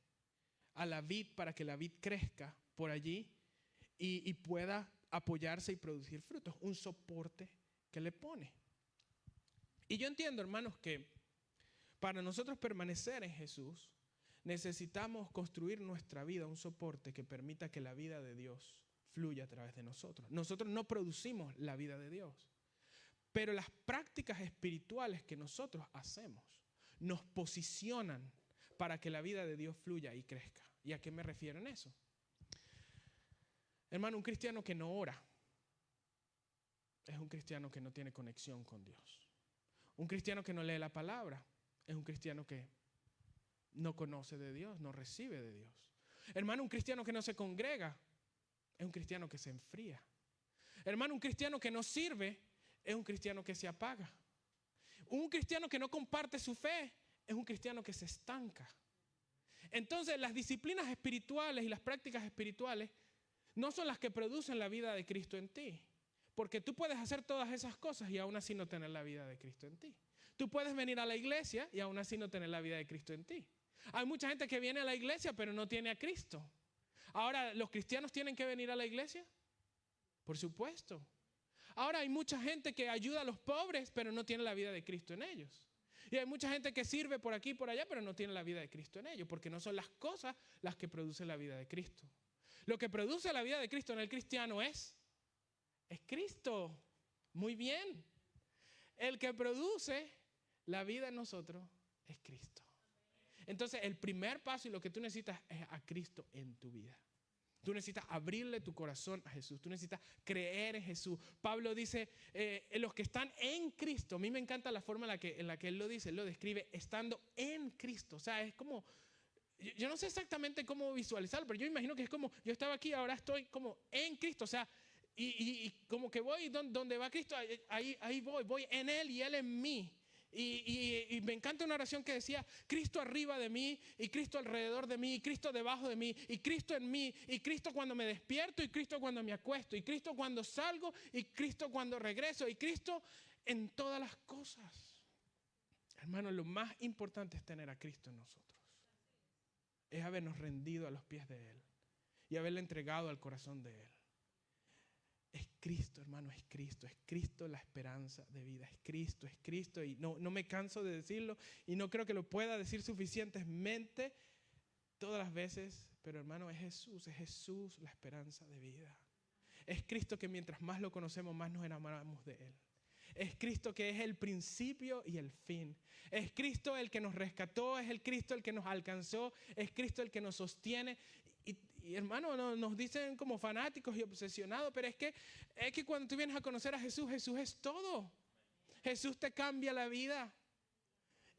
a la vid para que la vid crezca por allí y pueda apoyarse y producir frutos. Un soporte que le pone. Y yo entiendo, hermanos, que para nosotros permanecer en Jesús, necesitamos construir nuestra vida un soporte que permita que la vida de Dios fluya a través de nosotros. Nosotros no producimos la vida de Dios, pero las prácticas espirituales que nosotros hacemos nos posicionan para que la vida de Dios fluya y crezca. ¿Y a qué me refiero en eso? Hermano, un cristiano que no ora es un cristiano que no tiene conexión con Dios. Un cristiano que no lee la palabra es un cristiano que no conoce de Dios, no recibe de Dios. Hermano, un cristiano que no se congrega es un cristiano que se enfría. Hermano, un cristiano que no sirve es un cristiano que se apaga. Un cristiano que no comparte su fe es un cristiano que se estanca. Entonces, las disciplinas espirituales y las prácticas espirituales no son las que producen la vida de Cristo en ti. Porque tú puedes hacer todas esas cosas y aún así no tener la vida de Cristo en ti. Tú puedes venir a la iglesia y aún así no tener la vida de Cristo en ti. Hay mucha gente que viene a la iglesia pero no tiene a Cristo. Ahora, ¿los cristianos tienen que venir a la iglesia? Por supuesto. Ahora, hay mucha gente que ayuda a los pobres pero no tiene la vida de Cristo en ellos. Y hay mucha gente que sirve por aquí y por allá pero no tiene la vida de Cristo en ellos, porque no son las cosas las que producen la vida de Cristo. Lo que produce la vida de Cristo en el cristiano es Cristo. Muy bien. El que produce la vida en nosotros es Cristo. Entonces, el primer paso y lo que tú necesitas es a Cristo en tu vida. Tú necesitas abrirle tu corazón a Jesús. Tú necesitas creer en Jesús. Pablo dice, los que están en Cristo. A mí me encanta la forma en la que él lo dice. Él lo describe estando en Cristo. O sea, es como, yo no sé exactamente cómo visualizarlo, pero yo imagino que es como, yo estaba aquí, ahora estoy como en Cristo. O sea, y como que voy donde va Cristo, ahí voy en Él y Él en mí. Y me encanta una oración que decía, Cristo arriba de mí, y Cristo alrededor de mí, y Cristo debajo de mí, y Cristo en mí, y Cristo cuando me despierto, y Cristo cuando me acuesto, y Cristo cuando salgo, y Cristo cuando regreso, y Cristo en todas las cosas. Hermano, lo más importante es tener a Cristo en nosotros. Es habernos rendido a los pies de Él y haberle entregado al corazón de Él. Es Cristo, hermano, es Cristo la esperanza de vida, es Cristo, y no me canso de decirlo y no creo que lo pueda decir suficientemente todas las veces, pero hermano, es Jesús la esperanza de vida. Es Cristo que mientras más lo conocemos, más nos enamoramos de Él. Es Cristo que es el principio y el fin. Es Cristo el que nos rescató, es el Cristo el que nos alcanzó, es Cristo el que nos sostiene. Y hermano, nos dicen como fanáticos y obsesionados, pero es que cuando tú vienes a conocer a Jesús, Jesús es todo. Jesús te cambia la vida.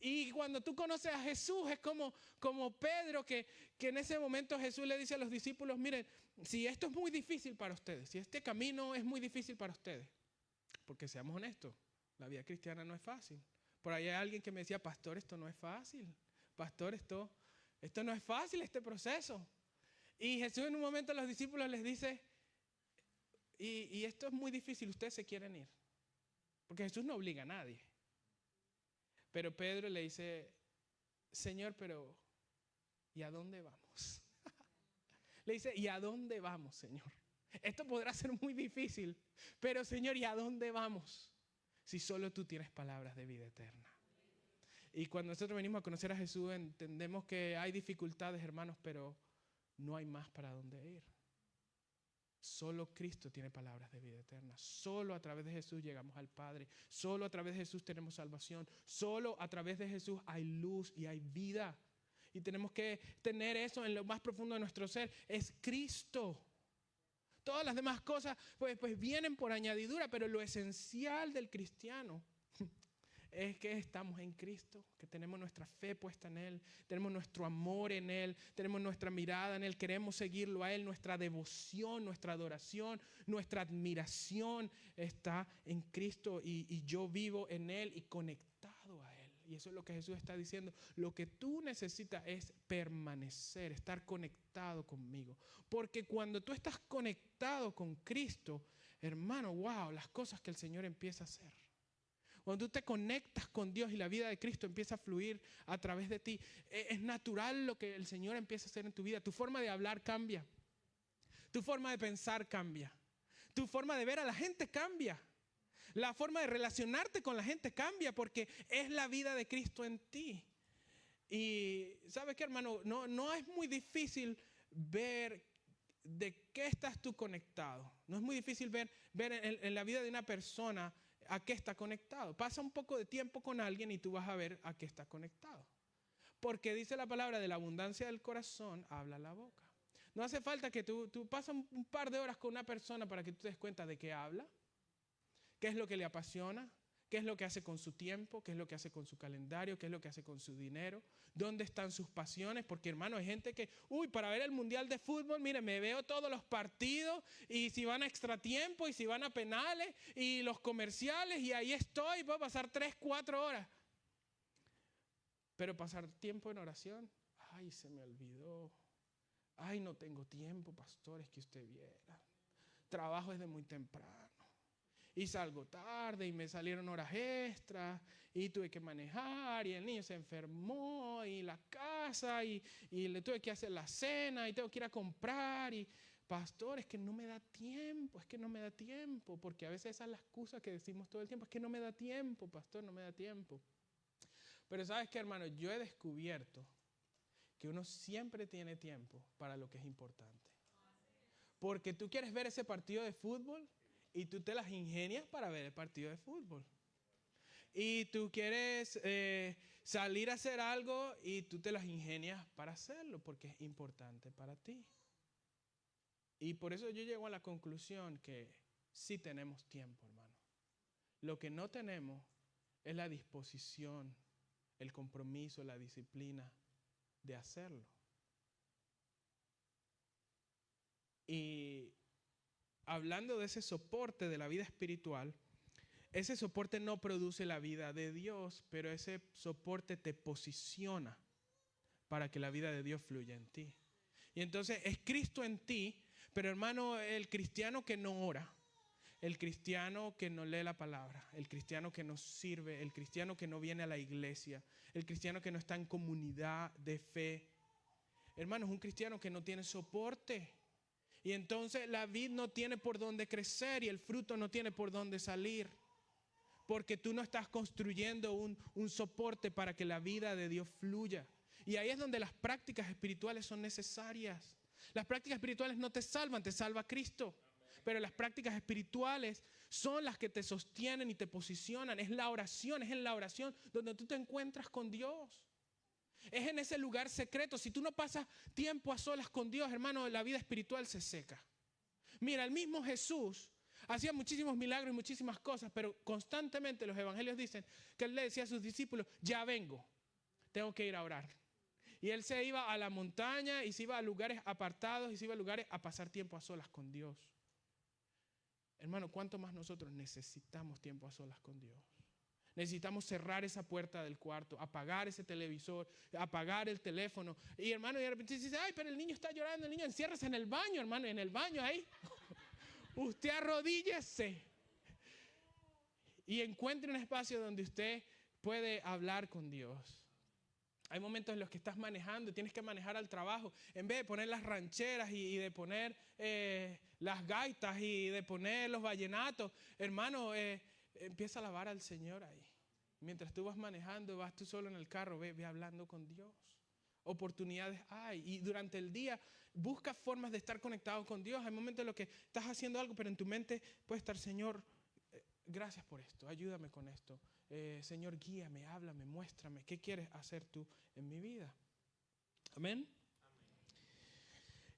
Y cuando tú conoces a Jesús, es como Pedro, que en ese momento Jesús le dice a los discípulos, miren, si esto es muy difícil para ustedes, si este camino es muy difícil para ustedes, porque seamos honestos, la vida cristiana no es fácil. Por ahí hay alguien que me decía, pastor, esto no es fácil. Pastor, esto no es fácil, este proceso. Y Jesús en un momento a los discípulos les dice, y esto es muy difícil, ustedes se quieren ir. Porque Jesús no obliga a nadie. Pero Pedro le dice, Señor, pero ¿y a dónde vamos? Le dice, ¿y a dónde vamos, Señor? Esto podrá ser muy difícil, pero Señor, ¿y a dónde vamos? Si solo tú tienes palabras de vida eterna. Y cuando nosotros venimos a conocer a Jesús, entendemos que hay dificultades, hermanos, pero no hay más para dónde ir. Solo Cristo tiene palabras de vida eterna. Solo a través de Jesús llegamos al Padre. Solo a través de Jesús tenemos salvación. Solo a través de Jesús hay luz y hay vida. Y tenemos que tener eso en lo más profundo de nuestro ser. Es Cristo. Todas las demás cosas pues vienen por añadidura, pero lo esencial del cristiano es que estamos en Cristo, que tenemos nuestra fe puesta en Él, tenemos nuestro amor en Él, tenemos nuestra mirada en Él, queremos seguirlo a Él, nuestra devoción, nuestra adoración, nuestra admiración está en Cristo y yo vivo en Él y conectado a Él. Y eso es lo que Jesús está diciendo. Lo que tú necesitas es permanecer, estar conectado conmigo. Porque cuando tú estás conectado con Cristo, hermano, wow, las cosas que el Señor empieza a hacer. Cuando tú te conectas con Dios y la vida de Cristo empieza a fluir a través de ti, es natural lo que el Señor empieza a hacer en tu vida. Tu forma de hablar cambia. Tu forma de pensar cambia. Tu forma de ver a la gente cambia. La forma de relacionarte con la gente cambia porque es la vida de Cristo en ti. Y ¿sabes qué, hermano? No es muy difícil ver de qué estás tú conectado. No es muy difícil ver en la vida de una persona a qué está conectado. Pasa un poco de tiempo con alguien y tú vas a ver a qué está conectado. Porque dice la palabra, de la abundancia del corazón habla la boca. No hace falta que tú pases un par de horas con una persona para que tú te des cuenta de qué habla, qué es lo que le apasiona, qué es lo que hace con su tiempo, qué es lo que hace con su calendario, qué es lo que hace con su dinero, dónde están sus pasiones. Porque, hermano, hay gente que, para ver el mundial de fútbol, mire, me veo todos los partidos y si van a extratiempo y si van a penales y los comerciales y ahí estoy, puedo pasar 3, 4 horas. Pero pasar tiempo en oración, ay, se me olvidó. Ay, no tengo tiempo, pastor, es que usted viera. Trabajo desde muy temprano. Y salgo tarde y me salieron horas extras y tuve que manejar y el niño se enfermó y la casa y le tuve que hacer la cena y tengo que ir a comprar y pastor, es que no me da tiempo, porque a veces esa es la excusa que decimos todo el tiempo, es que no me da tiempo, pastor, no me da tiempo. Pero ¿sabes qué, hermano? Yo he descubierto que uno siempre tiene tiempo para lo que es importante. Porque tú quieres ver ese partido de fútbol y tú te las ingenias para ver el partido de fútbol. Y tú quieres salir a hacer algo y tú te las ingenias para hacerlo porque es importante para ti. Y por eso yo llego a la conclusión que sí tenemos tiempo, hermano. Lo que no tenemos es la disposición, el compromiso, la disciplina de hacerlo. Y hablando de ese soporte de la vida espiritual, ese soporte no produce la vida de Dios, pero ese soporte te posiciona para que la vida de Dios fluya en ti. Y entonces es Cristo en ti, pero hermano, el cristiano que no ora, el cristiano que no lee la palabra, el cristiano que no sirve, el cristiano que no viene a la iglesia, el cristiano que no está en comunidad de fe, hermano, es un cristiano que no tiene soporte. Y entonces la vid no tiene por dónde crecer y el fruto no tiene por dónde salir. Porque tú no estás construyendo un soporte para que la vida de Dios fluya. Y ahí es donde las prácticas espirituales son necesarias. Las prácticas espirituales no te salvan, te salva Cristo. Pero las prácticas espirituales son las que te sostienen y te posicionan. Es la oración, es en la oración donde tú te encuentras con Dios. Es en ese lugar secreto. Si tú no pasas tiempo a solas con Dios, hermano, la vida espiritual se seca. Mira, el mismo Jesús hacía muchísimos milagros y muchísimas cosas, pero constantemente los evangelios dicen que él le decía a sus discípulos, ya vengo, tengo que ir a orar. Y él se iba a la montaña y se iba a lugares apartados y se iba a lugares a pasar tiempo a solas con Dios. Hermano, ¿cuánto más nosotros necesitamos tiempo a solas con Dios? Necesitamos cerrar esa puerta del cuarto, apagar ese televisor, apagar el teléfono. Y hermano, y de repente dice, ay, pero el niño está llorando, el niño, enciérrese en el baño, hermano, en el baño ahí. Usted arrodíllese y encuentre un espacio donde usted puede hablar con Dios. Hay momentos en los que estás manejando y tienes que manejar al trabajo. En vez de poner las rancheras y de poner las gaitas y de poner los vallenatos, hermano, empieza a alabar al Señor ahí. Mientras tú vas manejando, vas tú solo en el carro, ve hablando con Dios. Oportunidades hay. Y durante el día busca formas de estar conectado con Dios. Hay momentos en los que estás haciendo algo, pero en tu mente puede estar, Señor, gracias por esto, ayúdame con esto. Señor, guíame, háblame, muéstrame. ¿Qué quieres hacer tú en mi vida? Amén.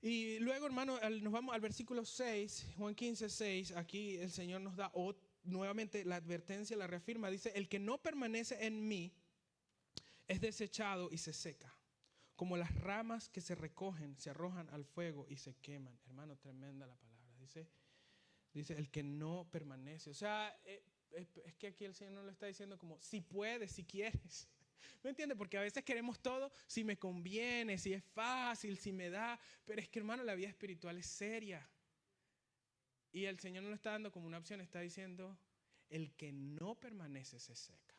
Y luego, hermano, nos vamos al versículo 6, Juan 15, 6. Aquí el Señor nos da nuevamente la advertencia, la reafirma. Dice, el que no permanece en mí es desechado y se seca, como las ramas que se recogen, se arrojan al fuego y se queman. Hermano, tremenda la palabra. Dice el que no permanece. O sea, es que aquí el Señor no lo está diciendo como si puedes, si quieres. ¿Me entiendes? Porque a veces queremos todo si me conviene, si es fácil, si me da. Pero es que, hermano, la vida espiritual es seria. Y el Señor no lo está dando como una opción, está diciendo, el que no permanece se seca.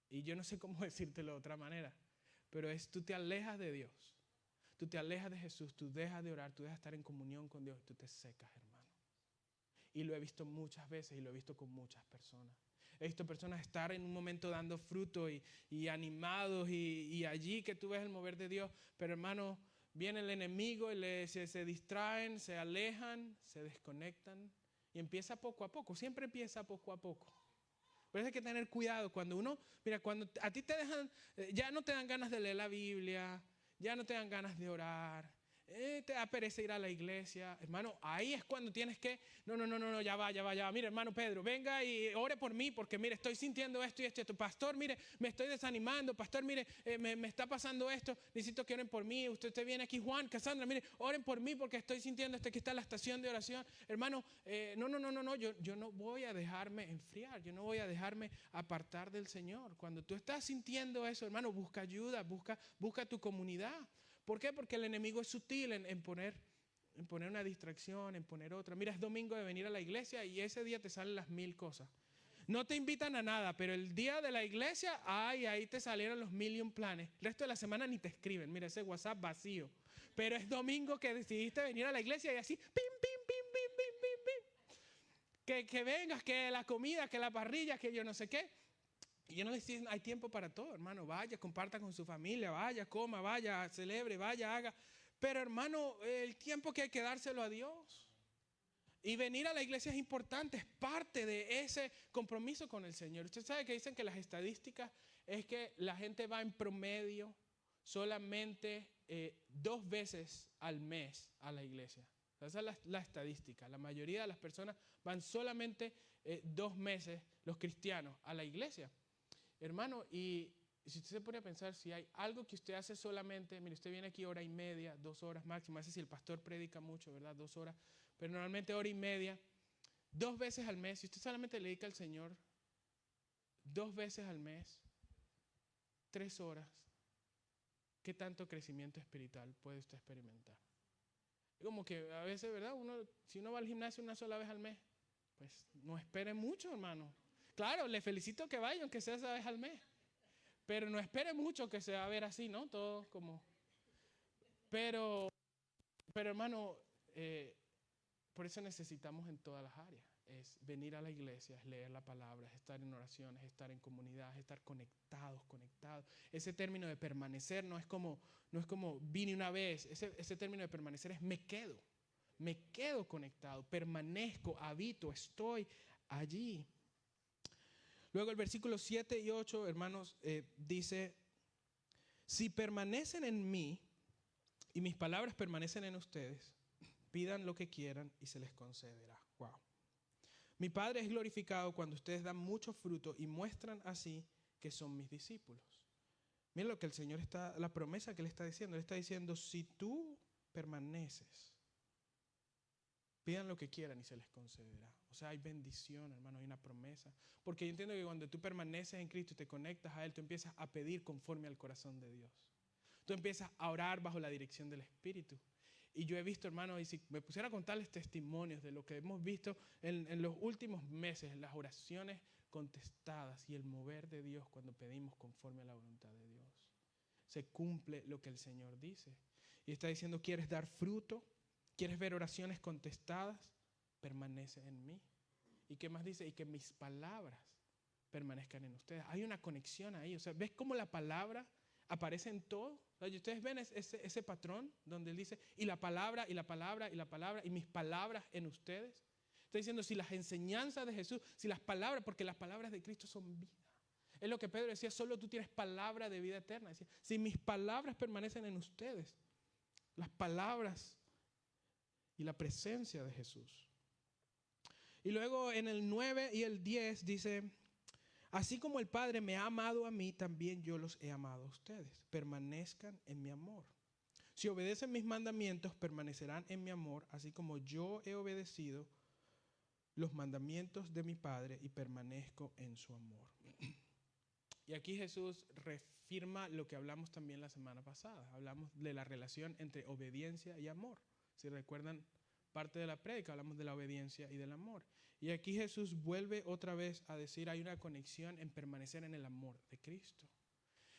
Y yo no sé cómo decírtelo de otra manera, pero tú te alejas de Dios, tú te alejas de Jesús, tú dejas de orar, tú dejas de estar en comunión con Dios y tú te secas, hermano. Y lo he visto muchas veces y lo he visto con muchas personas. He visto personas estar en un momento dando fruto y animados y allí que tú ves el mover de Dios, pero hermano, viene el enemigo y se distraen, se alejan, se desconectan y empieza poco a poco, siempre empieza poco a poco. Pero hay que tener cuidado cuando cuando a ti te dejan, ya no te dan ganas de leer la Biblia, ya no te dan ganas de orar, te da pereza ir a la iglesia, hermano, ahí es cuando tienes que, no, ya va, mire hermano Pedro, venga y ore por mí, porque mire, estoy sintiendo esto y esto, pastor, mire, me estoy desanimando, pastor, mire, me está pasando esto, necesito que oren por mí, usted viene aquí, Juan, Cassandra, mire, oren por mí porque estoy sintiendo esto, aquí está la estación de oración, hermano, no, yo no voy a dejarme enfriar, yo no voy a dejarme apartar del Señor. Cuando tú estás sintiendo eso, hermano, busca ayuda, busca tu comunidad. ¿Por qué? Porque el enemigo es sutil en poner una distracción, en poner otra. Mira, es domingo de venir a la iglesia y ese día te salen las 1000 cosas. No te invitan a nada, pero el día de la iglesia, ahí te salieron los 1001 planes. El resto de la semana ni te escriben. Mira, ese WhatsApp vacío. Pero es domingo que decidiste venir a la iglesia y así, pim, pim, pim, pim, pim, pim, pim. Que vengas, que la comida, que la parrilla, que yo no sé qué. Y yo no les digo, hay tiempo para todo, hermano. Vaya, comparta con su familia, vaya, coma, vaya, celebre, vaya, haga. Pero, hermano, el tiempo que hay que dárselo a Dios. Y venir a la iglesia es importante, es parte de ese compromiso con el Señor. Usted sabe que dicen que las estadísticas es que la gente va en promedio solamente 2 veces al mes a la iglesia. Esa es la estadística. La mayoría de las personas van solamente 2 meses, los cristianos, a la iglesia. Hermano, y si usted se pone a pensar, si hay algo que usted hace solamente, mire, usted viene aquí 1:30, 2 horas máximo, a veces si el pastor predica mucho, ¿verdad? 2 horas, pero normalmente 1:30, 2 veces al mes, si usted solamente le dedica al Señor 2 veces al mes, 3 horas, ¿qué tanto crecimiento espiritual puede usted experimentar? Como que a veces, ¿verdad? Si uno va al gimnasio una sola vez al mes, pues no espere mucho, hermano. Claro, le felicito que vaya, aunque sea esa vez al mes. Pero no espere mucho que se va a ver así, ¿no? Todo como... Pero hermano, por eso necesitamos en todas las áreas. Es venir a la iglesia, es leer la palabra, es estar en oraciones, es estar en comunidad, es estar conectados. Ese término de permanecer no es como vine una vez. Ese término de permanecer es me quedo conectado, permanezco, habito, estoy allí. Luego el versículo 7 y 8, hermanos, dice, si permanecen en mí y mis palabras permanecen en ustedes, pidan lo que quieran y se les concederá. Wow. Mi Padre es glorificado cuando ustedes dan mucho fruto y muestran así que son mis discípulos. Miren lo que el Señor la promesa que Él está diciendo. Él está diciendo, si tú permaneces, pidan lo que quieran y se les concederá. O sea, hay bendición, hermano, hay una promesa. Porque yo entiendo que cuando tú permaneces en Cristo y te conectas a Él, tú empiezas a pedir conforme al corazón de Dios. Tú empiezas a orar bajo la dirección del Espíritu. Y yo he visto, hermano, y si me pusiera a contarles testimonios de lo que hemos visto en los últimos meses, las oraciones contestadas y el mover de Dios cuando pedimos conforme a la voluntad de Dios. Se cumple lo que el Señor dice. Y está diciendo, ¿quieres dar fruto? ¿Quieres ver oraciones contestadas? Permanece en mí. ¿Y qué más dice? Y que mis palabras permanezcan en ustedes. Hay una conexión ahí. O sea, ¿ves cómo la palabra aparece en todo? Y ustedes ven ese patrón donde él dice, y la palabra, y la palabra, y la palabra, y mis palabras en ustedes. Está diciendo, si las enseñanzas de Jesús, si las palabras, porque las palabras de Cristo son vida. Es lo que Pedro decía, solo tú tienes palabra de vida eterna. Decía, si mis palabras permanecen en ustedes, las palabras y la presencia de Jesús. Y luego en el 9 y el 10 dice, así como el Padre me ha amado a mí, también yo los he amado a ustedes. Permanezcan en mi amor. Si obedecen mis mandamientos, permanecerán en mi amor, así como yo he obedecido los mandamientos de mi Padre y permanezco en su amor. Y aquí Jesús reafirma lo que hablamos también la semana pasada. Hablamos de la relación entre obediencia y amor. Si recuerdan parte de la prédica, hablamos de la obediencia y del amor. Y aquí Jesús vuelve otra vez a decir, hay una conexión en permanecer en el amor de Cristo.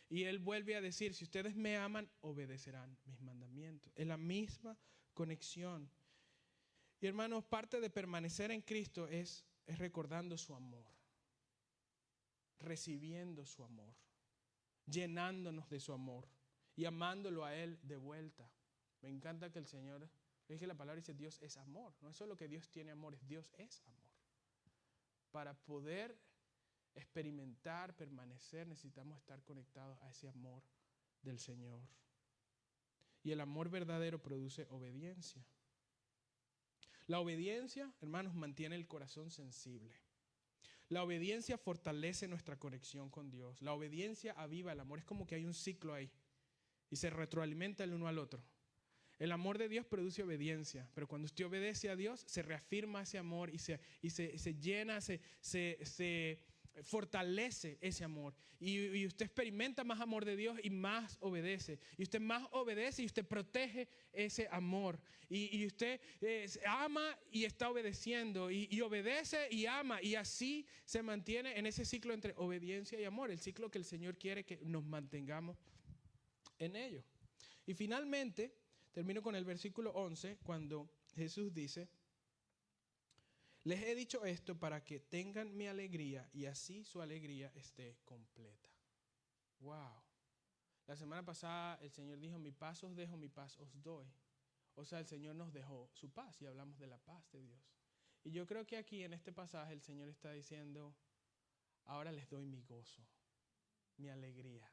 Y Él vuelve a decir, si ustedes me aman, obedecerán mis mandamientos. Es la misma conexión. Y hermanos, parte de permanecer en Cristo es recordando su amor, recibiendo su amor, llenándonos de su amor y amándolo a Él de vuelta. Me encanta que el Señor, es que la palabra dice Dios es amor. No es solo que Dios tiene amor, es Dios es amor. Para poder experimentar, permanecer, necesitamos estar conectados a ese amor del Señor. Y el amor verdadero produce obediencia. La obediencia, hermanos, mantiene el corazón sensible. La obediencia fortalece nuestra conexión con Dios. La obediencia aviva el amor. Es como que hay un ciclo ahí y se retroalimenta el uno al otro. El amor de Dios produce obediencia, pero cuando usted obedece a Dios, se reafirma ese amor y se llena, se fortalece ese amor. Y usted experimenta más amor de Dios y más obedece. Y usted más obedece y usted protege ese amor. Y usted ama y está obedeciendo. Y obedece y ama. Y así se mantiene en ese ciclo entre obediencia y amor. El ciclo que el Señor quiere que nos mantengamos en ello. Y finalmente, termino con el versículo 11, cuando Jesús dice, les he dicho esto para que tengan mi alegría y así su alegría esté completa. Wow. La semana pasada el Señor dijo, mi paz os dejo, mi paz os doy. O sea, el Señor nos dejó su paz y hablamos de la paz de Dios. Y yo creo que aquí en este pasaje el Señor está diciendo, ahora les doy mi gozo, mi alegría.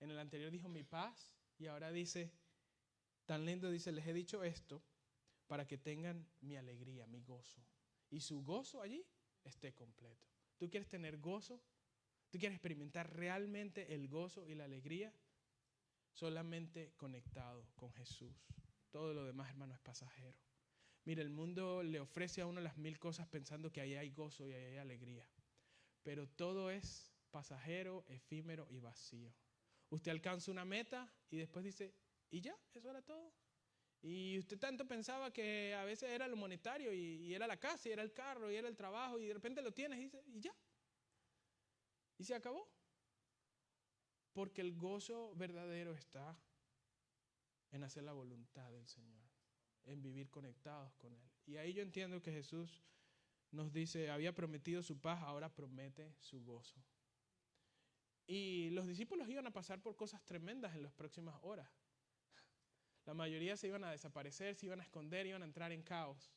En el anterior dijo mi paz y ahora dice, tan lindo, dice, les he dicho esto para que tengan mi alegría, mi gozo. Y su gozo allí esté completo. ¿Tú quieres tener gozo? ¿Tú quieres experimentar realmente el gozo y la alegría? Solamente conectado con Jesús. Todo lo demás, hermano, es pasajero. Mira, el mundo le ofrece a uno las 1000 cosas pensando que ahí hay gozo y ahí hay alegría. pero todo es pasajero, efímero y vacío. Usted alcanza una meta y después dice, y ya, eso era todo. Y usted tanto pensaba que a veces era lo monetario y era la casa y era el carro y era el trabajo y de repente lo tienes y dice, y ya. Y se acabó. Porque el gozo verdadero está en hacer la voluntad del Señor, en vivir conectados con Él. Y ahí yo entiendo que Jesús nos dice, había prometido su paz, ahora promete su gozo. Y los discípulos iban a pasar por cosas tremendas en las próximas horas. La mayoría se iban a desaparecer, se iban a esconder, iban a entrar en caos.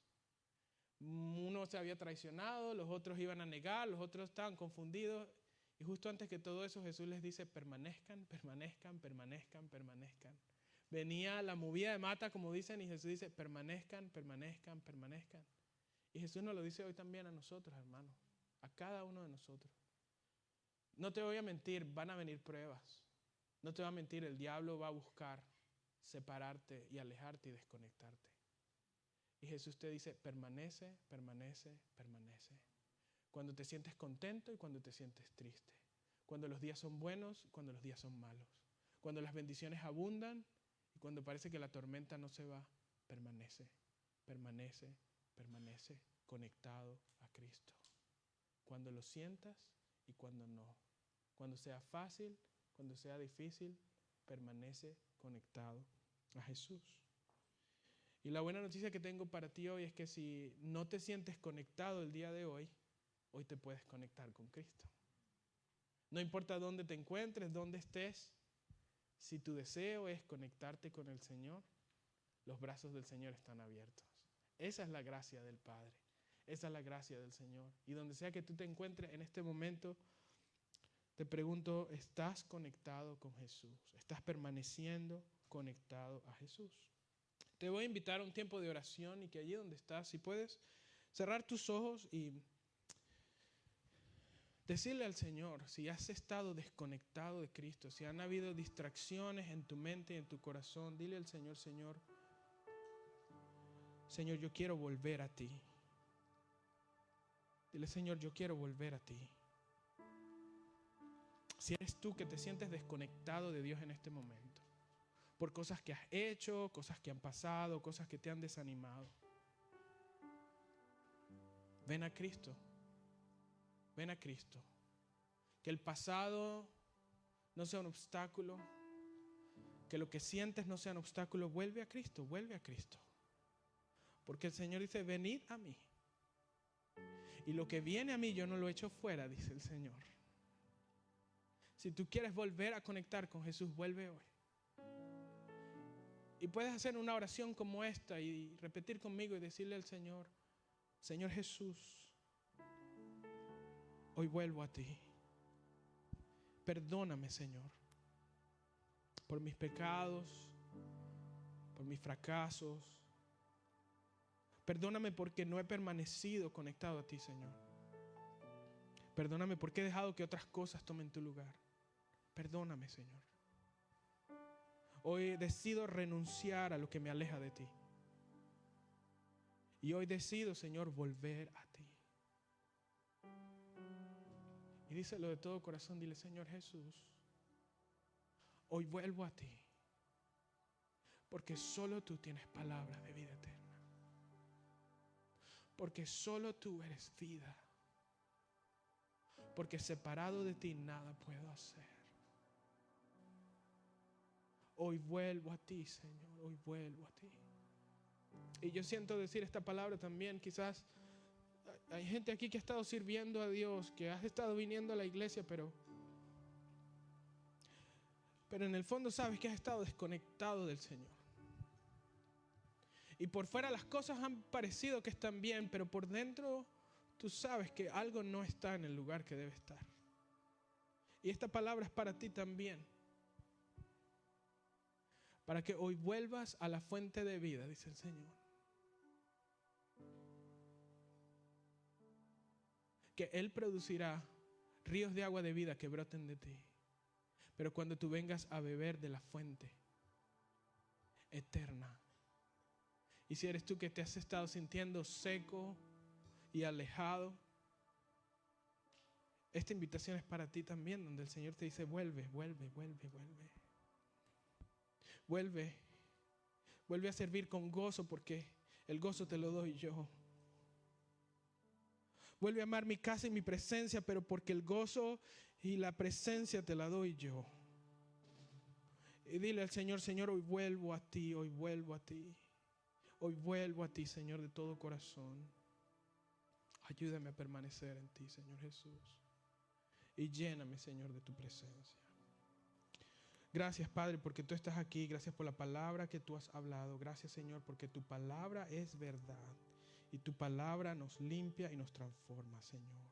Uno se había traicionado, los otros iban a negar, los otros estaban confundidos. Y justo antes que todo eso Jesús les dice, permanezcan, permanezcan, permanezcan, permanezcan. Venía la movida de mata, como dicen, y Jesús dice, permanezcan, permanezcan, permanezcan. Y Jesús nos lo dice hoy también a nosotros, hermanos, a cada uno de nosotros. No te voy a mentir, van a venir pruebas. No te voy a mentir, el diablo va a buscar separarte y alejarte y desconectarte. Y Jesús te dice, permanece, permanece, permanece. Cuando te sientes contento y cuando te sientes triste. Cuando los días son buenos y cuando los días son malos. Cuando las bendiciones abundan y cuando parece que la tormenta no se va, permanece, permanece, permanece conectado a Cristo. Cuando lo sientas y cuando no. Cuando sea fácil, cuando sea difícil, permanece conectado a Jesús. Y la buena noticia que tengo para ti hoy es que si no te sientes conectado el día de hoy, hoy te puedes conectar con Cristo. No importa dónde te encuentres, dónde estés, si tu deseo es conectarte con el Señor, los brazos del Señor están abiertos. Esa es la gracia del Padre. Esa es la gracia del Señor. Y donde sea que tú te encuentres en este momento, te pregunto, ¿estás conectado con Jesús? ¿Estás permaneciendo conectado a Jesús? Te voy a invitar a un tiempo de oración y que allí donde estás, si puedes cerrar tus ojos y decirle al Señor, si has estado desconectado de Cristo, si han habido distracciones en tu mente y en tu corazón, dile al Señor, Señor, yo quiero volver a ti. Dile, Señor, yo quiero volver a ti. Si eres tú que te sientes desconectado de Dios en este momento, por cosas que has hecho, cosas que han pasado, cosas que te han desanimado, ven a Cristo. Ven a Cristo. Que el pasado no sea un obstáculo. Que lo que sientes no sea un obstáculo. Vuelve a Cristo, vuelve a Cristo. Porque el Señor dice, venid a mí. Y lo que viene a mí yo no lo echo fuera, dice el Señor. Si tú quieres volver a conectar con Jesús, vuelve hoy. Y puedes hacer una oración como esta y repetir conmigo y decirle al Señor, Señor Jesús, hoy vuelvo a ti. Perdóname, Señor, por mis pecados, por mis fracasos. Perdóname porque no he permanecido conectado a ti, Señor. Perdóname porque he dejado que otras cosas tomen tu lugar. Perdóname, Señor. Hoy decido renunciar a lo que me aleja de ti. Y hoy decido, Señor, volver a ti. Y díselo de todo corazón, dile, Señor Jesús, hoy vuelvo a ti. Porque solo tú tienes palabras de vida eterna. Porque solo tú eres vida. Porque separado de ti nada puedo hacer. Hoy vuelvo a ti, Señor, hoy vuelvo a ti. Y yo siento decir esta palabra también, quizás hay gente aquí que ha estado sirviendo a Dios, que has estado viniendo a la iglesia, pero en el fondo sabes que has estado desconectado del Señor. Y por fuera las cosas han parecido que están bien, pero por dentro tú sabes que algo no está en el lugar que debe estar. Y esta palabra es para ti también. Para que hoy vuelvas a la fuente de vida, dice el Señor. Que Él producirá ríos de agua de vida que broten de ti. Pero cuando tú vengas a beber de la fuente eterna. Y si eres tú que te has estado sintiendo seco y alejado, Esta invitación es para ti también, donde el Señor te dice, vuelve. Vuelve a servir con gozo, porque el gozo te lo doy yo. Vuelve a amar mi casa y mi presencia, pero porque el gozo y la presencia te la doy yo. Y dile al Señor, Señor, hoy vuelvo a ti, hoy vuelvo a ti. Hoy vuelvo a ti, Señor, de todo corazón. Ayúdame a permanecer en ti, Señor Jesús. Y lléname, Señor, de tu presencia. Gracias, Padre, porque tú estás aquí. Gracias por la palabra que tú has hablado. Gracias, Señor, porque tu palabra es verdad. Y tu palabra nos limpia y nos transforma, Señor.